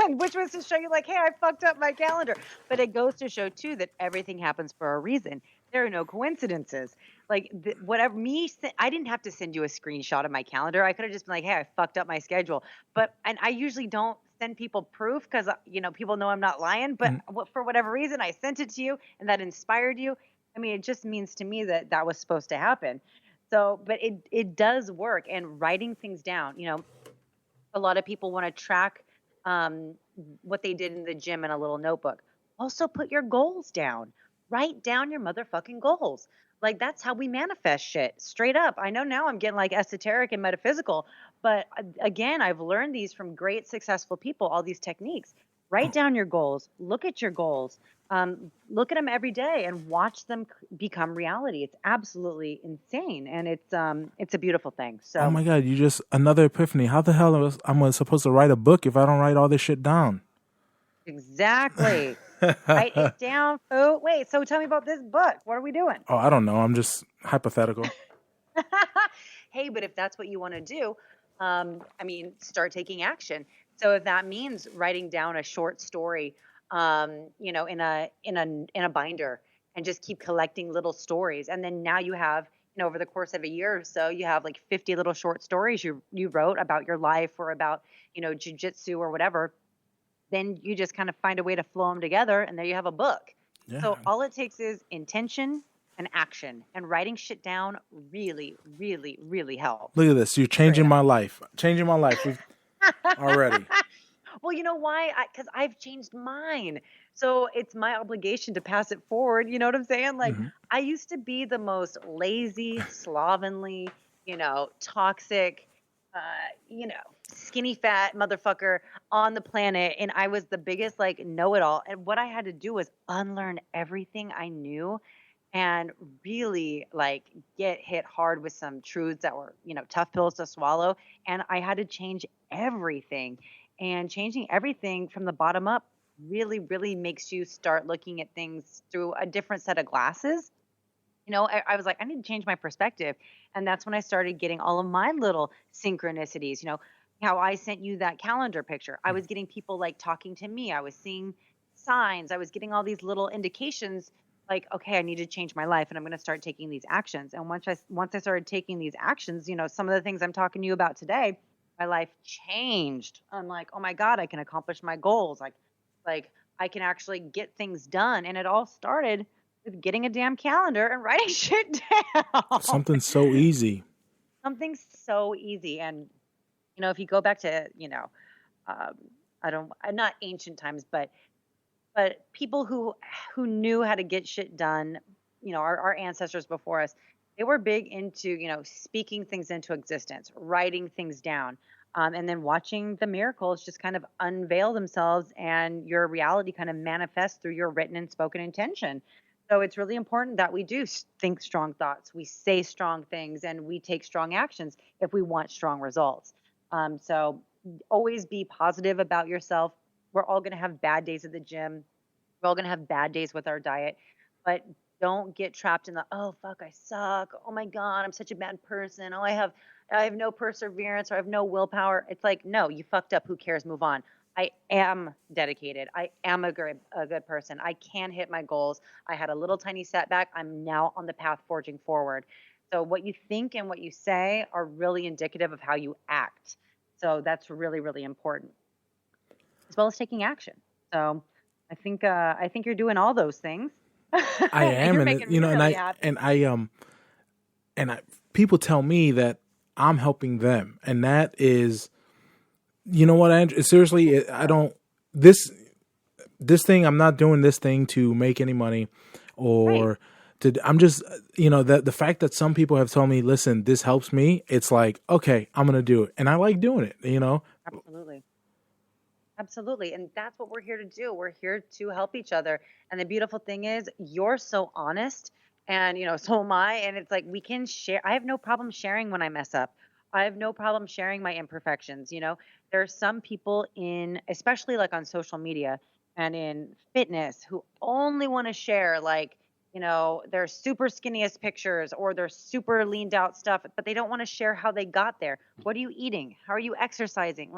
H: Which was to show you like, hey, I fucked up my calendar. But it goes to show too that everything happens for a reason. There are no coincidences. Like I didn't have to send you a screenshot of my calendar. I could have just been like, hey, I fucked up my schedule. And I usually don't send people proof because, people know I'm not lying. But for whatever reason, I sent it to you and that inspired you. I mean, it just means to me that was supposed to happen. So, but it does work. And writing things down, a lot of people want to track what they did in the gym in a little notebook. Also put your goals down. Write down your motherfucking goals. Like, that's how we manifest shit. Straight up. I know now I'm getting like esoteric and metaphysical, but again, I've learned these from great successful people, all these techniques. Write down your goals. Look at your goals. Look at them every day and watch them become reality. It's absolutely insane, and it's a beautiful thing. So,
E: oh my God, another epiphany. How the hell am I supposed to write a book if I don't write all this shit down?
H: Exactly. Write it down. Oh, wait. So tell me about this book. What are we doing?
E: Oh, I don't know. I'm just hypothetical.
H: Hey, but if that's what you want to do, start taking action. So if that means writing down a short story, in a binder, and just keep collecting little stories. And then now you have, over the course of a year or so, you have like 50 little short stories you wrote about your life or about, jujitsu or whatever. Then you just kind of find a way to flow them together, and there you have a book.
E: Yeah.
H: So all it takes is intention and action, and writing shit down really, really, really helps.
E: Look at this. You're changing my life. Changing my life already.
H: Well, you know why? Because I've changed mine. So it's my obligation to pass it forward. You know what I'm saying? Like, I used to be the most lazy, slovenly, toxic, skinny fat motherfucker on the planet. And I was the biggest, know-it-all. And what I had to do was unlearn everything I knew and really, get hit hard with some truths that were, tough pills to swallow. And I had to change everything. And changing everything from the bottom up really, really makes you start looking at things through a different set of glasses. I was like, I need to change my perspective. And that's when I started getting all of my little synchronicities, how I sent you that calendar picture. I was getting people talking to me. I was seeing signs. I was getting all these little indications okay, I need to change my life and I'm going to start taking these actions. And once I started taking these actions, some of the things I'm talking to you about today, my life changed. I'm like, oh my God, I can accomplish my goals. Like I can actually get things done. And it all started with getting a damn calendar and writing shit down.
E: Something so easy.
H: Something so easy. And, if you go back to, not ancient times, but people who knew how to get shit done, our ancestors before us, they were big into, speaking things into existence, writing things down, and then watching the miracles just kind of unveil themselves and your reality kind of manifests through your written and spoken intention. So it's really important that we do think strong thoughts, we say strong things, and we take strong actions if we want strong results. So always be positive about yourself. We're all going to have bad days at the gym. We're all going to have bad days with our diet, but don't get trapped in the, oh, fuck, I suck. Oh my God, I'm such a bad person. Oh, I have no perseverance or I have no willpower. It's like, no, you fucked up. Who cares? Move on. I am dedicated. I am a good person. I can hit my goals. I had a little tiny setback. I'm now on the path forging forward. So what you think and what you say are really indicative of how you act. So that's really, really important, as well as taking action. So I think you're doing all those things.
E: I am, and people tell me that I'm helping them, and that is, Andrew, seriously, I don't this thing. I'm not doing this thing to make any money, or I'm just, the fact that some people have told me, listen, this helps me. It's like, okay, I'm gonna do it, and I like doing it.
H: Absolutely. And that's what we're here to do. We're here to help each other. And the beautiful thing is you're so honest and, so am I. And it's like, we can share. I have no problem sharing when I mess up. I have no problem sharing my imperfections. There are some people especially on social media and in fitness who only want to share their super skinniest pictures or their super leaned out stuff, but they don't want to share how they got there. What are you eating? How are you exercising?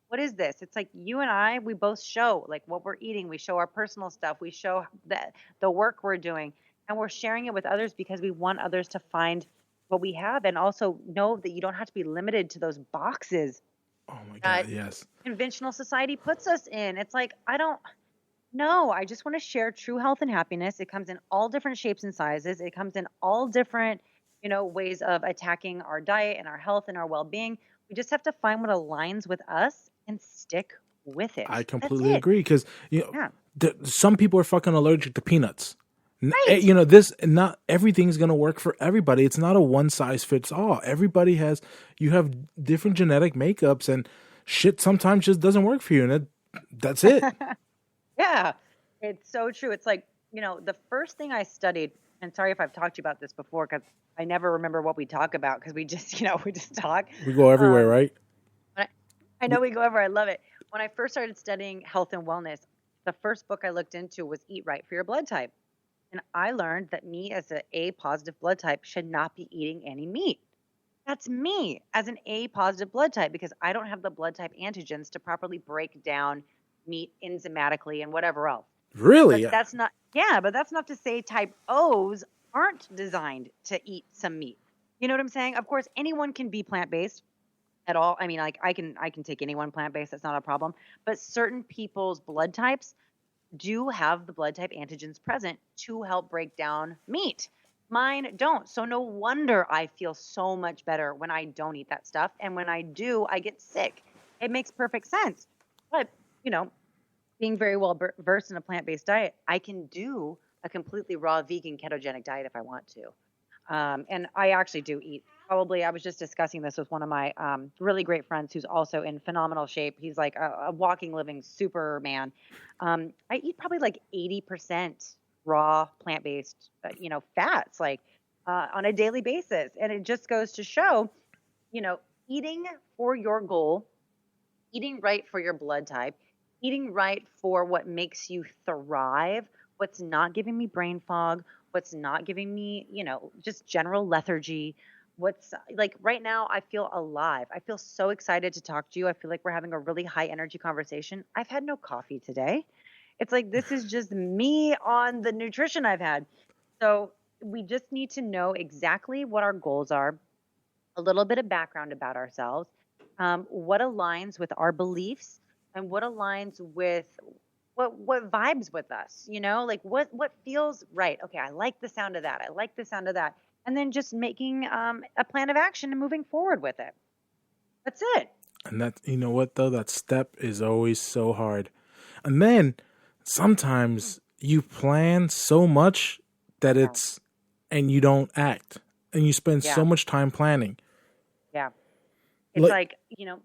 H: What is this? It's like you and I, we both show what we're eating. We show our personal stuff. We show the work we're doing, and we're sharing it with others because we want others to find what we have, and also know that you don't have to be limited to those boxes.
E: Oh my God, yes.
H: Conventional society puts us in. It's like, I don't know. I just want to share true health and happiness. It comes in all different shapes and sizes. It comes in all different, ways of attacking our diet and our health and our well-being. We just have to find what aligns with us and stick with it.
E: I completely agree because some people are fucking allergic to peanuts. Right. Not everything's gonna work for everybody. It's not a one size fits all. Everybody you have different genetic makeups, and shit sometimes just doesn't work for you, and that's it.
H: Yeah, it's so true. It's like the first thing I studied, and sorry if I've talked to you about this before because I never remember what we talk about because we just talk.
E: We go everywhere, right?
H: I know we go over. I love it. When I first started studying health and wellness, the first book I looked into was Eat Right for Your Blood Type. And I learned that me as an A positive blood type should not be eating any meat. That's me as an A positive blood type because I don't have the blood type antigens to properly break down meat enzymatically and whatever else.
E: Really?
H: But that's not, yeah, but that's not to say type O's aren't designed to eat some meat. You know what I'm saying? Of course, anyone can be plant-based at all. I mean, like I can take anyone plant-based. That's not a problem. But certain people's blood types do have the blood type antigens present to help break down meat. Mine don't. So no wonder I feel so much better when I don't eat that stuff. And when I do, I get sick. It makes perfect sense. But, you know, being very well versed in a plant-based diet, I can do a completely raw vegan ketogenic diet if I want to. And I actually do eat. Probably, I was just discussing this with one of my really great friends who's also in phenomenal shape. He's like a walking, living Superman. I eat probably like 80% raw plant-based, fats, like on a daily basis. And it just goes to show, eating for your goal, eating right for your blood type, eating right for what makes you thrive, what's not giving me brain fog, what's not giving me, just general lethargy. What's like right now, I feel alive. I feel so excited to talk to you. I feel like we're having a really high energy conversation. I've had no coffee today. It's like, this is just me on the nutrition I've had. So we just need to know exactly what our goals are, a little bit of background about ourselves, what aligns with our beliefs and what aligns with what vibes with us, like what feels right. Okay, I like the sound of that. I like the sound of that. And then just making a plan of action and moving forward with it. That's it.
E: And that, you know what though, that step is always so hard. And then sometimes you plan so much that and you don't act, and you spend so much time planning.
H: Yeah. It's like,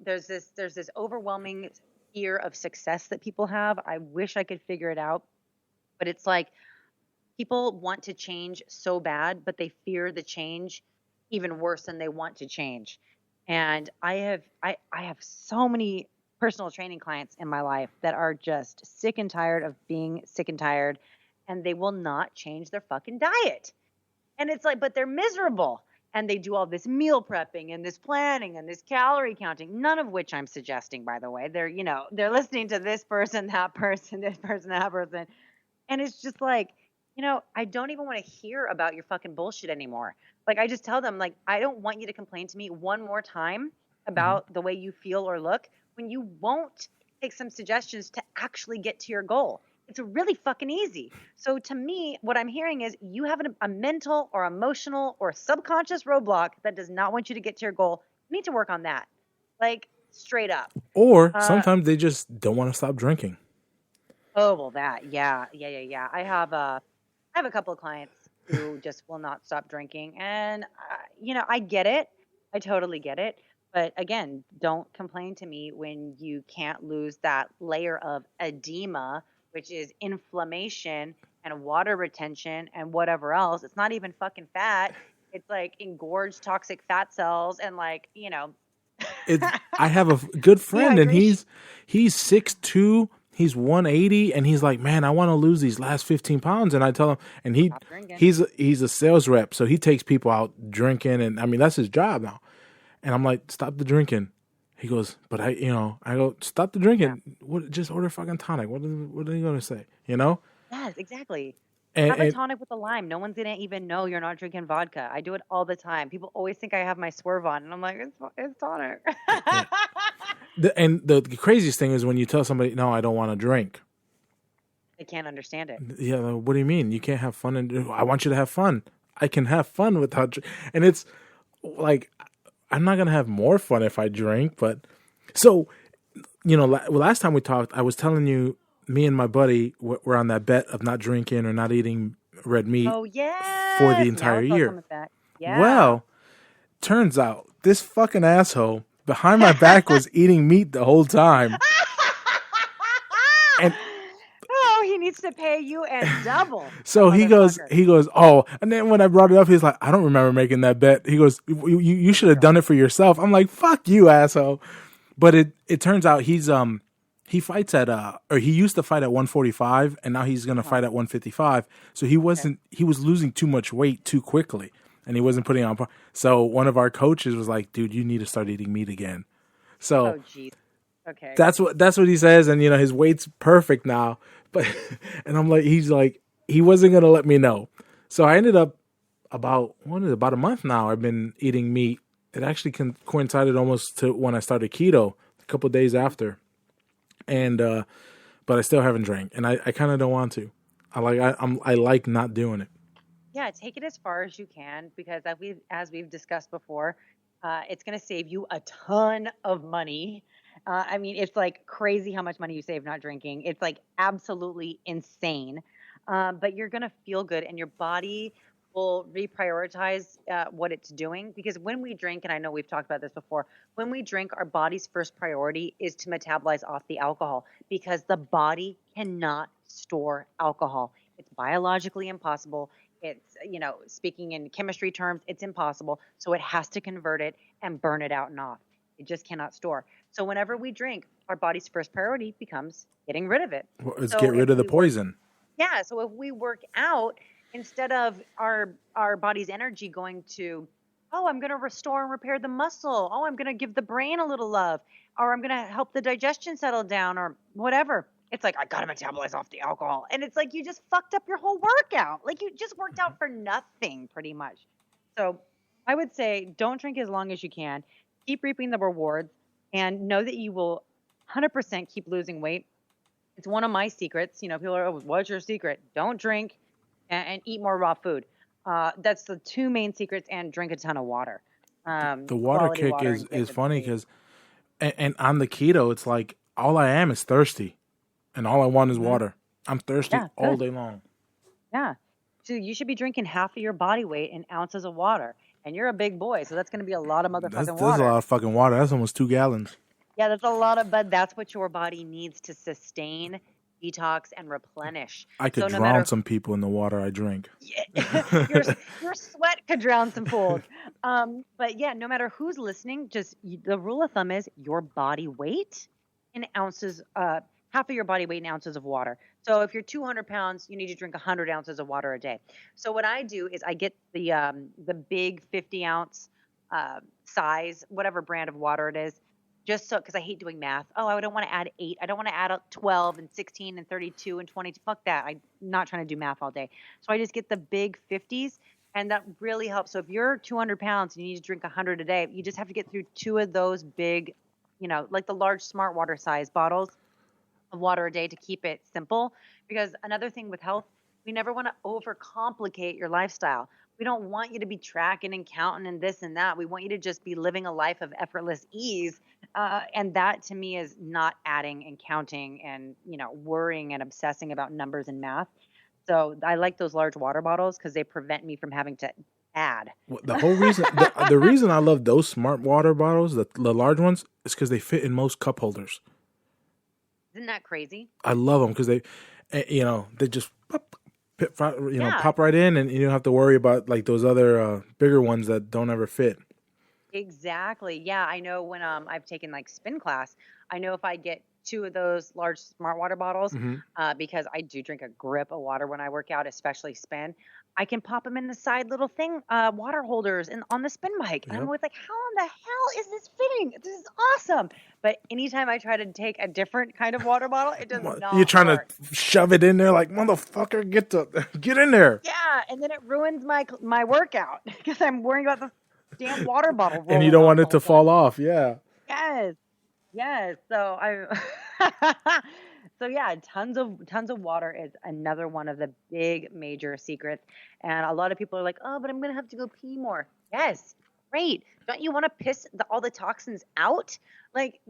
H: there's this overwhelming fear of success that people have. I wish I could figure it out, but it's like people want to change so bad, but they fear the change even worse than they want to change. And I have so many personal training clients in my life that are just sick and tired of being sick and tired, and they will not change their fucking diet. And it's like, but they're miserable. And they do all this meal prepping and this planning and this calorie counting, none of which I'm suggesting, by the way. They're listening to this person, that person, this person, that person. And it's just like, I don't even want to hear about your fucking bullshit anymore. Like, I just tell them, like, I don't want you to complain to me one more time about the way you feel or look when you won't take some suggestions to actually get to your goal. It's really fucking easy. So to me, what I'm hearing is you have a mental or emotional or subconscious roadblock that does not want you to get to your goal. You need to work on that. Like, straight up.
E: Or sometimes they just don't want to stop drinking.
H: Oh, well, that. Yeah. I have a couple of clients who just will not stop drinking. And, I get it. I totally get it. But again, don't complain to me when you can't lose that layer of edema, which is inflammation and water retention and whatever else. It's not even fucking fat. It's like engorged toxic fat cells and like,
E: I have a good friend and he's 6'2", he's 180, and he's like, man, I want to lose these last 15 pounds. And I tell him, and he's a sales rep, so he takes people out drinking, and I mean that's his job now. And I'm like, stop the drinking. He goes, but I go, stop the drinking. Yeah. What? Just order fucking tonic. What are you gonna say?
H: Yes, exactly. Have a tonic with a lime. No one's gonna even know you're not drinking vodka. I do it all the time. People always think I have my Swerve on, and I'm like, it's tonic.
E: Yeah. The craziest thing is when you tell somebody, no, I don't want to drink.
H: They can't understand it.
E: Yeah, like, what do you mean? You can't have fun? I want you to have fun. I can have fun without, and it's like, I'm not going to have more fun if I drink. But so, last time we talked, I was telling you, me and my buddy were on that bet of not drinking or not eating red meat for the entire year.
H: Yeah.
E: Well, turns out this fucking asshole behind my back was eating meat the whole time. And
H: he needs to pay you and double.
E: So he goes, oh, and then when I brought it up, he's like, I don't remember making that bet. He goes, you should have done it for yourself. I'm like, fuck you, asshole. But it turns out he fights at or he used to fight at 145, and now he's gonna fight at 155. So he was losing too much weight too quickly, and he wasn't putting on. So one of our coaches was like, dude, you need to start eating meat again. So
H: Okay.
E: That's what he says, and his weight's perfect now. But and I'm like, he's like, he wasn't gonna let me know. So I ended up about a month now. I've been eating meat. It actually coincided almost to when I started keto, a couple of days after, and but I still haven't drank, and I kind of don't want to. I like not doing it.
H: Yeah, take it as far as you can, because as we've discussed before, it's going to save you a ton of money. I mean, it's like crazy how much money you save not drinking. It's like absolutely insane. But you're going to feel good, and your body will reprioritize what it's doing. Because when we drink, and I know we've talked about this before, when we drink, our body's first priority is to metabolize off the alcohol, because the body cannot store alcohol. It's biologically impossible. It's, speaking in chemistry terms, it's impossible. So it has to convert it and burn it out and off. It just cannot store. So whenever we drink, our body's first priority becomes getting rid of it.
E: Well, let's get rid of the poison.
H: Yeah. So if we work out, instead of our body's energy going to, oh, I'm going to restore and repair the muscle. Oh, I'm going to give the brain a little love, or I'm going to help the digestion settle down, or whatever. It's like, I got to metabolize off the alcohol. And it's like, you just fucked up your whole workout. Like, you just worked out for nothing, pretty much. So I would say don't drink as long as you can. Keep reaping the rewards, and know that you will 100% keep losing weight. It's one of my secrets. People are, oh, what's your secret? Don't drink and eat more raw food. That's the two main secrets, and drink a ton of water.
E: The water kick is funny because, and on the keto, it's like all I am is thirsty. And all I want is water. I'm thirsty all day long.
H: Yeah. So you should be drinking half of your body weight in ounces of water. And you're a big boy, so that's going to be a lot of motherfucking water.
E: That's a lot of fucking water. That's almost 2 gallons.
H: Yeah, that's a lot but that's what your body needs to sustain, detox, and replenish.
E: I could drown some people in the water I drink.
H: Yeah. your sweat could drown some fools. But yeah, no matter who's listening, just the rule of thumb is your body weight in ounces, half of your body weight in ounces of water. So if you're 200 pounds, you need to drink 100 ounces of water a day. So what I do is I get the big 50 ounce size, whatever brand of water it is, just so, because I hate doing math. Oh, I don't want to add 8. I don't want to add 12 and 16 and 32 and 20. Fuck that. I'm not trying to do math all day. So I just get the big 50s, and that really helps. So if you're 200 pounds and you need to drink 100 a day, you just have to get through 2 of those big, like the large smart water size bottles of water a day to keep it simple. Because another thing with health, we never want to overcomplicate your lifestyle. We don't want you to be tracking and counting and this and that. We want you to just be living a life of effortless ease. And that to me is not adding and counting and, worrying and obsessing about numbers and math. So I like those large water bottles because they prevent me from having to add.
E: Well, the whole reason, the reason I love those smart water bottles, the large ones, is because they fit in most cup holders.
H: Isn't that crazy?
E: I love them because they just pop right in, and you don't have to worry about like those other bigger ones that don't ever fit.
H: Exactly. Yeah, I know when I've taken like spin class, I know if I get 2 of those large smart water bottles, because I do drink a grip of water when I work out, especially spin, I can pop them in the side little thing, water holders on the spin bike. And I'm always like, how in the hell is this fitting? This is awesome. But anytime I try to take a different kind of water bottle, it does not
E: You're trying
H: work.
E: to shove it in there like, motherfucker, get in there.
H: Yeah, and then it ruins my workout because I'm worrying about the damn water bottle.
E: And you don't want it to fall off, yeah.
H: Yes. So so yeah, tons of water is another one of the big major secrets. And a lot of people are like, oh, but I'm gonna have to go pee more. Yes, great. Don't you want to piss all the toxins out? Like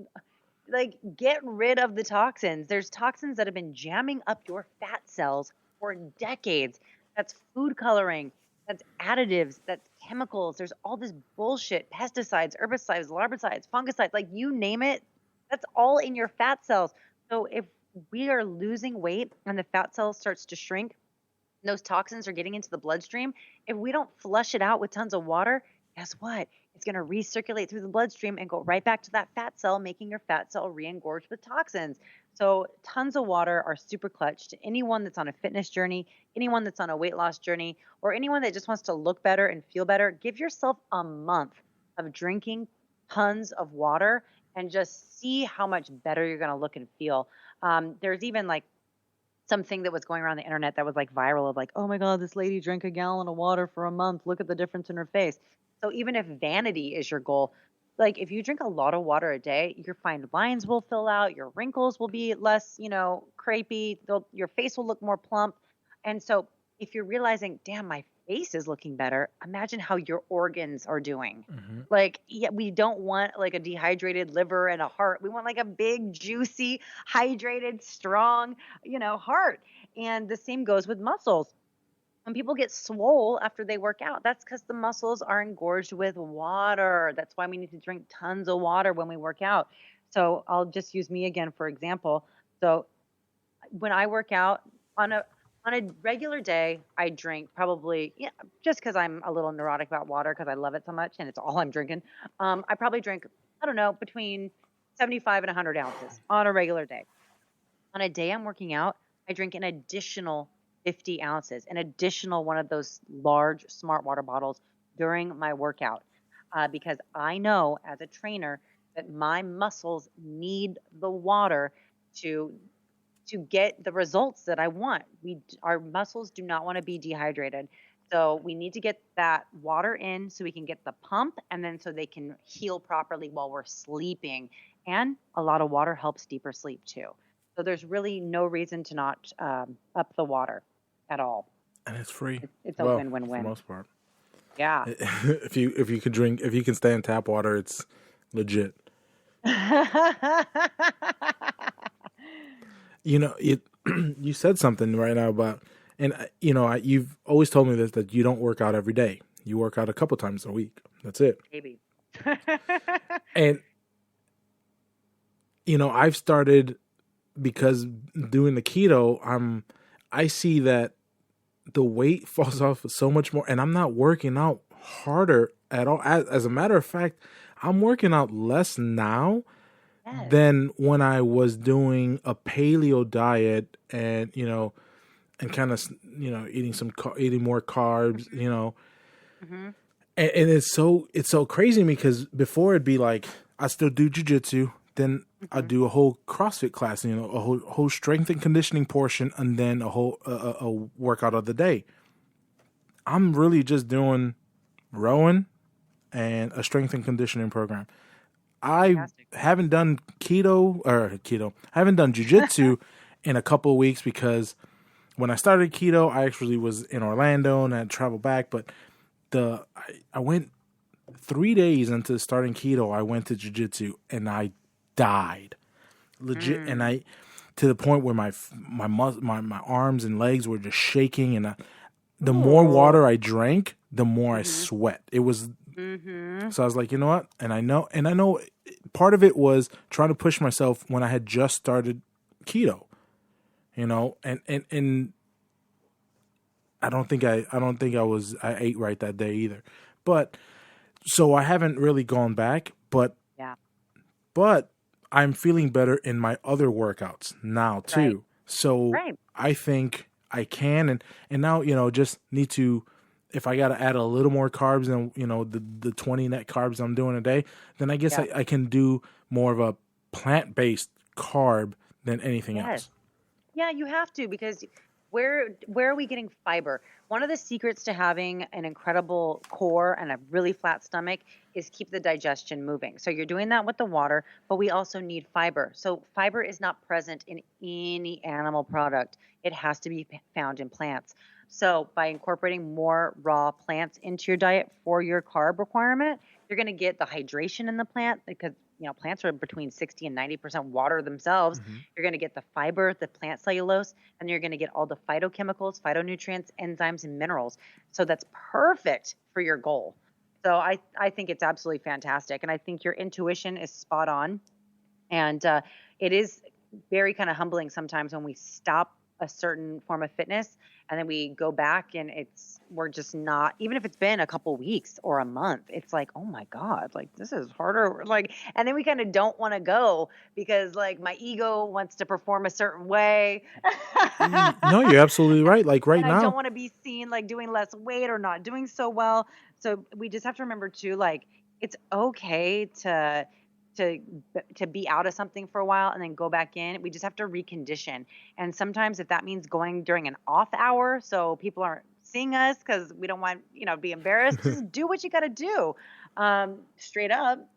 H: get rid of the toxins. There's toxins that have been jamming up your fat cells for decades. That's food coloring. That's additives, that's chemicals. There's all this bullshit, pesticides, herbicides, larvicides, fungicides, like you name it, that's all in your fat cells. So if we are losing weight and the fat cells starts to shrink, and those toxins are getting into the bloodstream, if we don't flush it out with tons of water, guess what? It's going to recirculate through the bloodstream and go right back to that fat cell, making your fat cell re-engorged with toxins. So tons of water are super clutch to anyone that's on a fitness journey, anyone that's on a weight loss journey, or anyone that just wants to look better and feel better. Give yourself a month of drinking tons of water, and just see how much better you're going to look and feel. There's even like something that was going around the internet that was like viral of like, oh my God, this lady drank a gallon of water for a month. Look at the difference in her face. So even if vanity is your goal, like if you drink a lot of water a day, your fine lines will fill out, your wrinkles will be less, crepey, your face will look more plump. And so if you're realizing, damn, my face is looking better, imagine how your organs are doing. Like, yeah, we don't want like a dehydrated liver and a heart. We want like a big, juicy, hydrated, strong, heart. And the same goes with muscles. When people get swole after they work out, that's because the muscles are engorged with water. That's why we need to drink tons of water when we work out. So I'll just use me again, for example. So when I work out on a regular day, I drink probably, just because I'm a little neurotic about water because I love it so much and it's all I'm drinking. I probably drink, I don't know, between 75 and 100 ounces on a regular day. On a day I'm working out, I drink an additional 50 ounces, an additional one of those large smart water bottles during my workout, because I know as a trainer that my muscles need the water to get the results that I want. Our muscles do not want to be dehydrated. So we need to get that water in so we can get the pump and then so they can heal properly while we're sleeping. And a lot of water helps deeper sleep too. So there's really no reason to not up the water at all.
E: And it's free.
H: It's a win-win-win.
E: For the most part.
H: Yeah.
E: If you can stand tap water, it's legit. You said something right now about, and you've always told me this, that you don't work out every day. You work out a couple times a week. That's it.
H: Maybe.
E: And I've started, because doing the keto, I see that the weight falls off so much more, and I'm not working out harder at all. As a matter of fact, I'm working out less now than when I was doing a paleo diet and, and kind of, eating more carbs, and it's so crazy because before it'd be like, I still do jujitsu, then I'd do a whole CrossFit class, a whole strength and conditioning portion, and then a whole a workout of the day. I'm really just doing rowing and a strength and conditioning program. I haven't done keto. I haven't done jujitsu in a couple of weeks because when I started keto, I actually was in Orlando and I had to travel back. But I went 3 days into starting keto. I went to jujitsu and I died, legit. And I, to the point where my arms and legs were just shaking. And the more water I drank, the more I sweat. It was. So I was like, you know what? And I know part of it was trying to push myself when I had just started keto, and I don't think I ate right that day either. But so I haven't really gone back, but I'm feeling better in my other workouts now too. Right. So I think I can, and now, just need to, if I got to add a little more carbs than, the 20 net carbs I'm doing a day, then I guess I can do more of a plant-based carb than anything else.
H: Yeah, you have to, because where are we getting fiber? One of the secrets to having an incredible core and a really flat stomach is keep the digestion moving. So you're doing that with the water, but we also need fiber. So fiber is not present in any animal product. It has to be found in plants. So by incorporating more raw plants into your diet for your carb requirement, you're going to get the hydration in the plant, because plants are between 60 and 90% water themselves. You're going to get the fiber, the plant cellulose, and you're going to get all the phytochemicals, phytonutrients, enzymes, and minerals. So that's perfect for your goal. So I think it's absolutely fantastic. And I think your intuition is spot on. And it is very kind of humbling sometimes when we stop a certain form of fitness and then we go back and we're just not, even if it's been a couple weeks or a month, it's like, oh my God, like this is harder. Like, and then we kind of don't want to go because like my ego wants to perform a certain way.
E: No, you're absolutely right. Like right now,
H: I don't want to be seen like doing less weight or not doing so well. So we just have to remember too, like it's okay to to be out of something for a while and then go back in. We just have to recondition. And sometimes if that means going during an off hour so people aren't seeing us because we don't want, to be embarrassed, just do what you got to do. Straight up.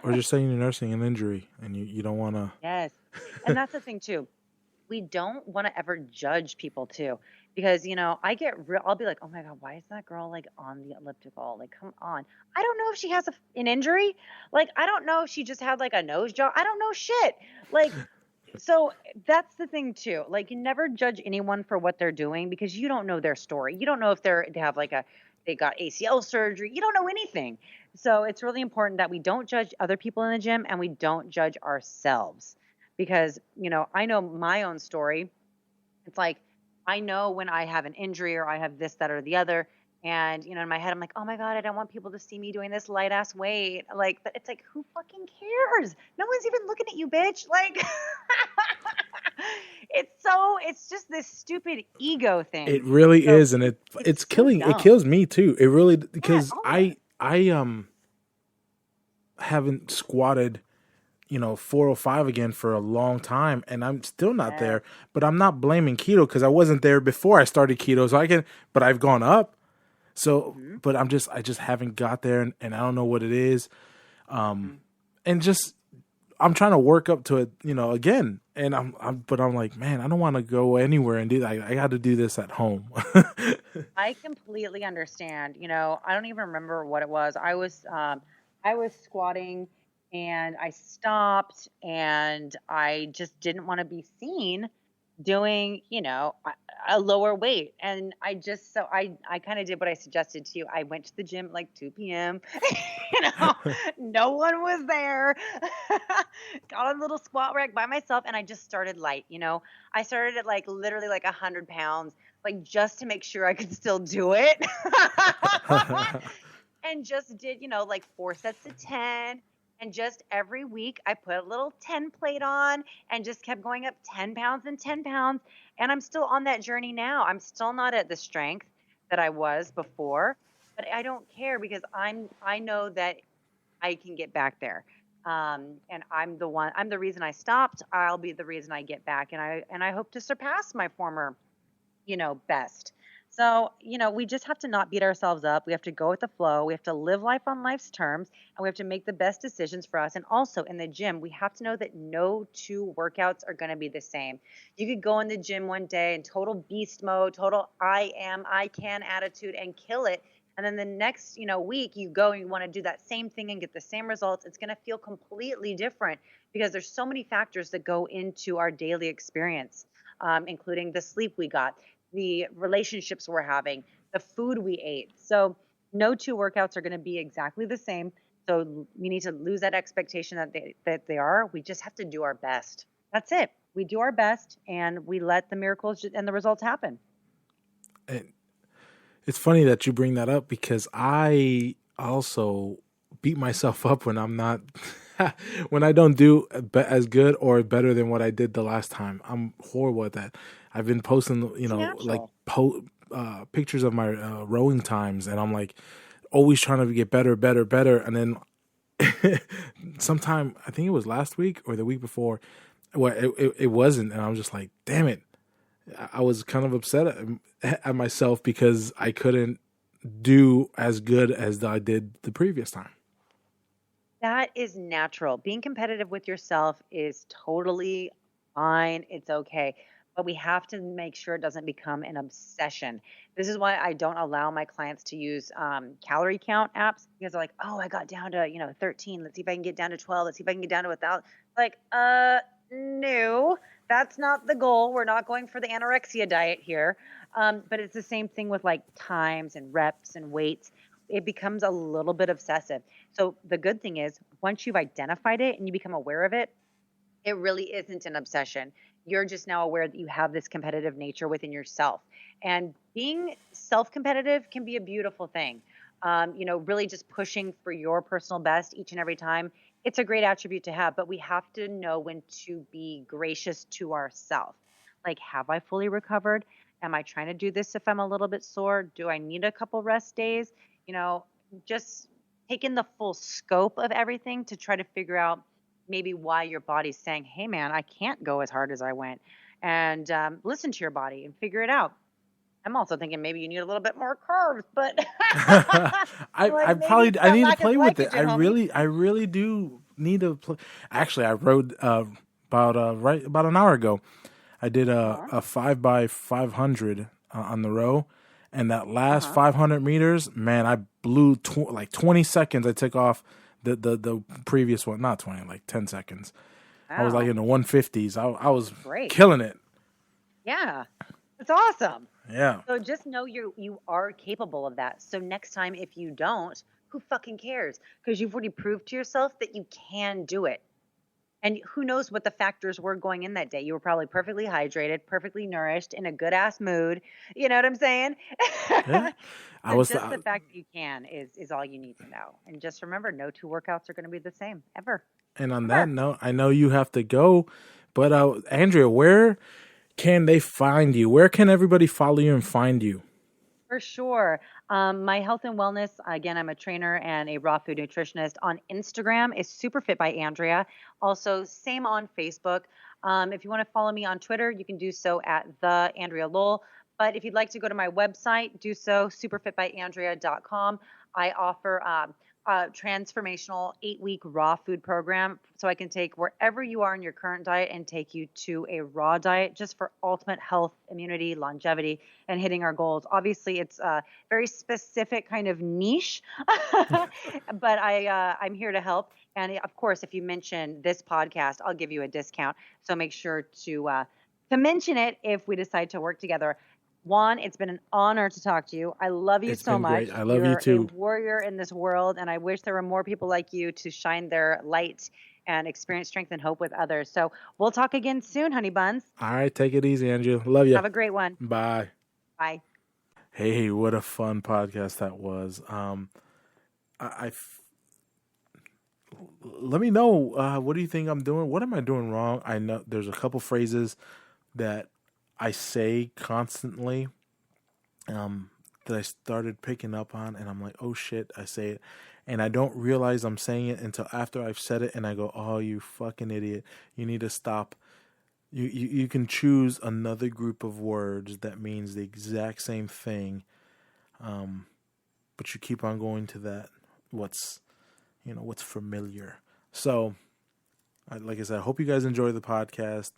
E: Or just saying you're nursing an injury and you don't want to.
H: Yes. And that's the thing too. We don't want to ever judge people too, because, I get real, I'll be like, oh my God, why is that girl like on the elliptical? Like, come on. I don't know if she has an injury. Like, I don't know if she just had like a nose job. I don't know shit. Like, so that's the thing too. Like, you never judge anyone for what they're doing because you don't know their story. You don't know if they have like they got ACL surgery. You don't know anything. So it's really important that we don't judge other people in the gym and we don't judge ourselves. Because, I know my own story. It's like, I know when I have an injury or I have this, that, or the other. And, in my head, I'm like, oh my God, I don't want people to see me doing this light ass weight. Like, but it's like, who fucking cares? No one's even looking at you, bitch. Like, it's just this stupid ego thing.
E: It really is. And it's killing, it kills me too. It really, because I haven't squatted 405 again for a long time, and I'm still not there. But I'm not blaming keto because I wasn't there before I started keto. So but I've gone up. So, but I just haven't got there, and I don't know what it is. And just I'm trying to work up to it, again. And I'm like, man, I don't want to go anywhere and do that. I got to do this at home.
H: I completely understand. I don't even remember what it was. I was squatting. And I stopped and I just didn't want to be seen doing, a lower weight. And I kind of did what I suggested to you. I went to the gym at like 2 p.m. No one was there. Got a little squat rack by myself and I just started light, I started at like literally like 100 pounds, like just to make sure I could still do it. And just did, like 4 sets of 10. And just every week I put a little 10 plate on and just kept going up 10 pounds and 10 pounds. And I'm still on that journey now. I'm still not at the strength that I was before, but I don't care because I know that I can get back there. And I'm the reason I stopped. I'll be the reason I get back. And I hope to surpass my former, best. So, we just have to not beat ourselves up. We have to go with the flow. We have to live life on life's terms, and we have to make the best decisions for us. And also in the gym, we have to know that no 2 workouts are going to be the same. You could go in the gym one day in total beast mode, total I can attitude and kill it. And then the next, week you go and you want to do that same thing and get the same results. It's going to feel completely different because there's so many factors that go into our daily experience, including the sleep we got, the relationships we're having, the food we ate. So no 2 workouts are going to be exactly the same. So we need to lose that expectation that they are. We just have to do our best. That's it. We do our best and we let the miracles and the results happen.
E: And it's funny that you bring that up because I also beat myself up when I'm not, when I don't do as good or better than what I did the last time. I'm horrible at that. I've been posting, like pictures of my rowing times, and I'm like always trying to get better. And then sometime, I think it was last week or the week before, well, it wasn't, and I was just like, damn it. I was kind of upset at myself because I couldn't do as good as I did the previous time.
H: That is natural. Being competitive with yourself is totally fine. It's okay. But we have to make sure it doesn't become an obsession. This is why I don't allow my clients to use calorie count apps because they're like, oh, I got down to 13. Let's see if I can get down to 12. Let's see if I can get down to 1,000. Like, no, that's not the goal. We're not going for the anorexia diet here. But it's the same thing with like times and reps and weights. It becomes a little bit obsessive. So the good thing is once you've identified it and you become aware of it, it really isn't an obsession. You're just now aware that you have this competitive nature within yourself. And being self-competitive can be a beautiful thing. Really just pushing for your personal best each and every time. It's a great attribute to have, but we have to know when to be gracious to ourselves. Like, have I fully recovered? Am I trying to do this if I'm a little bit sore? Do I need a couple rest days? Just take in the full scope of everything to try to figure out maybe why your body's saying, hey, man, I can't go as hard as I went. And listen to your body and figure it out. I'm also thinking maybe you need a little bit more carbs, but
E: I need to play with it. I really do need to play. Actually, I rode about an hour ago. I did a 5x500 on the row, and that last 500 meters, man, I blew 20 seconds. I took off the previous one, not 20, like 10 seconds. Wow. I was like in the 150s. I was killing it.
H: Yeah, it's awesome.
E: Yeah.
H: So just know you are capable of that. So next time, if you don't, who fucking cares? Because you've already proved to yourself that you can do it. And who knows what the factors were going in that day? You were probably perfectly hydrated, perfectly nourished, in a good ass mood. You know what I'm saying? Yeah. The fact that you can is all you need to know. And just remember, no two workouts are going to be the same ever.
E: And on that note, I know you have to go, but Andrea, where can they find you? Where can everybody follow you and find you?
H: For sure. My health and wellness, again, I'm a trainer and a raw food nutritionist. On Instagram is Superfit by Andrea. Also, same on Facebook. If you want to follow me on Twitter, you can do so at the Andrea Lowell. But if you'd like to go to my website, do so, superfitbyandrea.com. I offer a transformational 8-week raw food program, so I can take wherever you are in your current diet and take you to a raw diet just for ultimate health, immunity, longevity, and hitting our goals. Obviously, it's a very specific kind of niche, but I'm here to help. And of course, if you mention this podcast, I'll give you a discount. So make sure to mention it if we decide to work together. Juan, it's been an honor to talk to you. I love you so much.
E: Great. I love you too.
H: You're a warrior in this world, and I wish there were more people like you to shine their light and experience strength and hope with others. So we'll talk again soon, honey buns.
E: All right, take it easy, Andrew. Love you.
H: Have a great one.
E: Bye.
H: Bye.
E: Hey, what a fun podcast that was. Let me know, what do you think I'm doing? What am I doing wrong? I know there's a couple phrases that I say constantly that I started picking up on, and I'm like, oh shit, I say it. And I don't realize I'm saying it until after I've said it, and I go, oh, you fucking idiot. You need to stop. You can choose another group of words that means the exact same thing, but you keep on going to that, what's familiar. So, like I said, I hope you guys enjoy the podcast.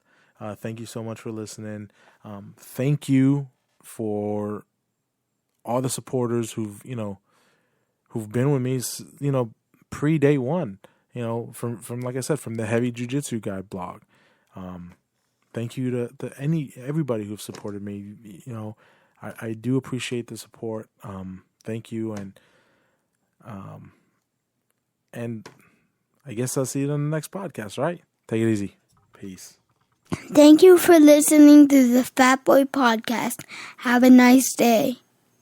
E: Thank you so much for listening. Thank you for all the supporters who've been with me, pre day one, from like I said, from the Heavy Jiu-Jitsu Guy blog. Thank you to everybody who've supported me. I do appreciate the support. Thank you. And I guess I'll see you on the next podcast, right? Take it easy. Peace.
I: Thank you for listening to the Fat Boy Podcast. Have a nice day.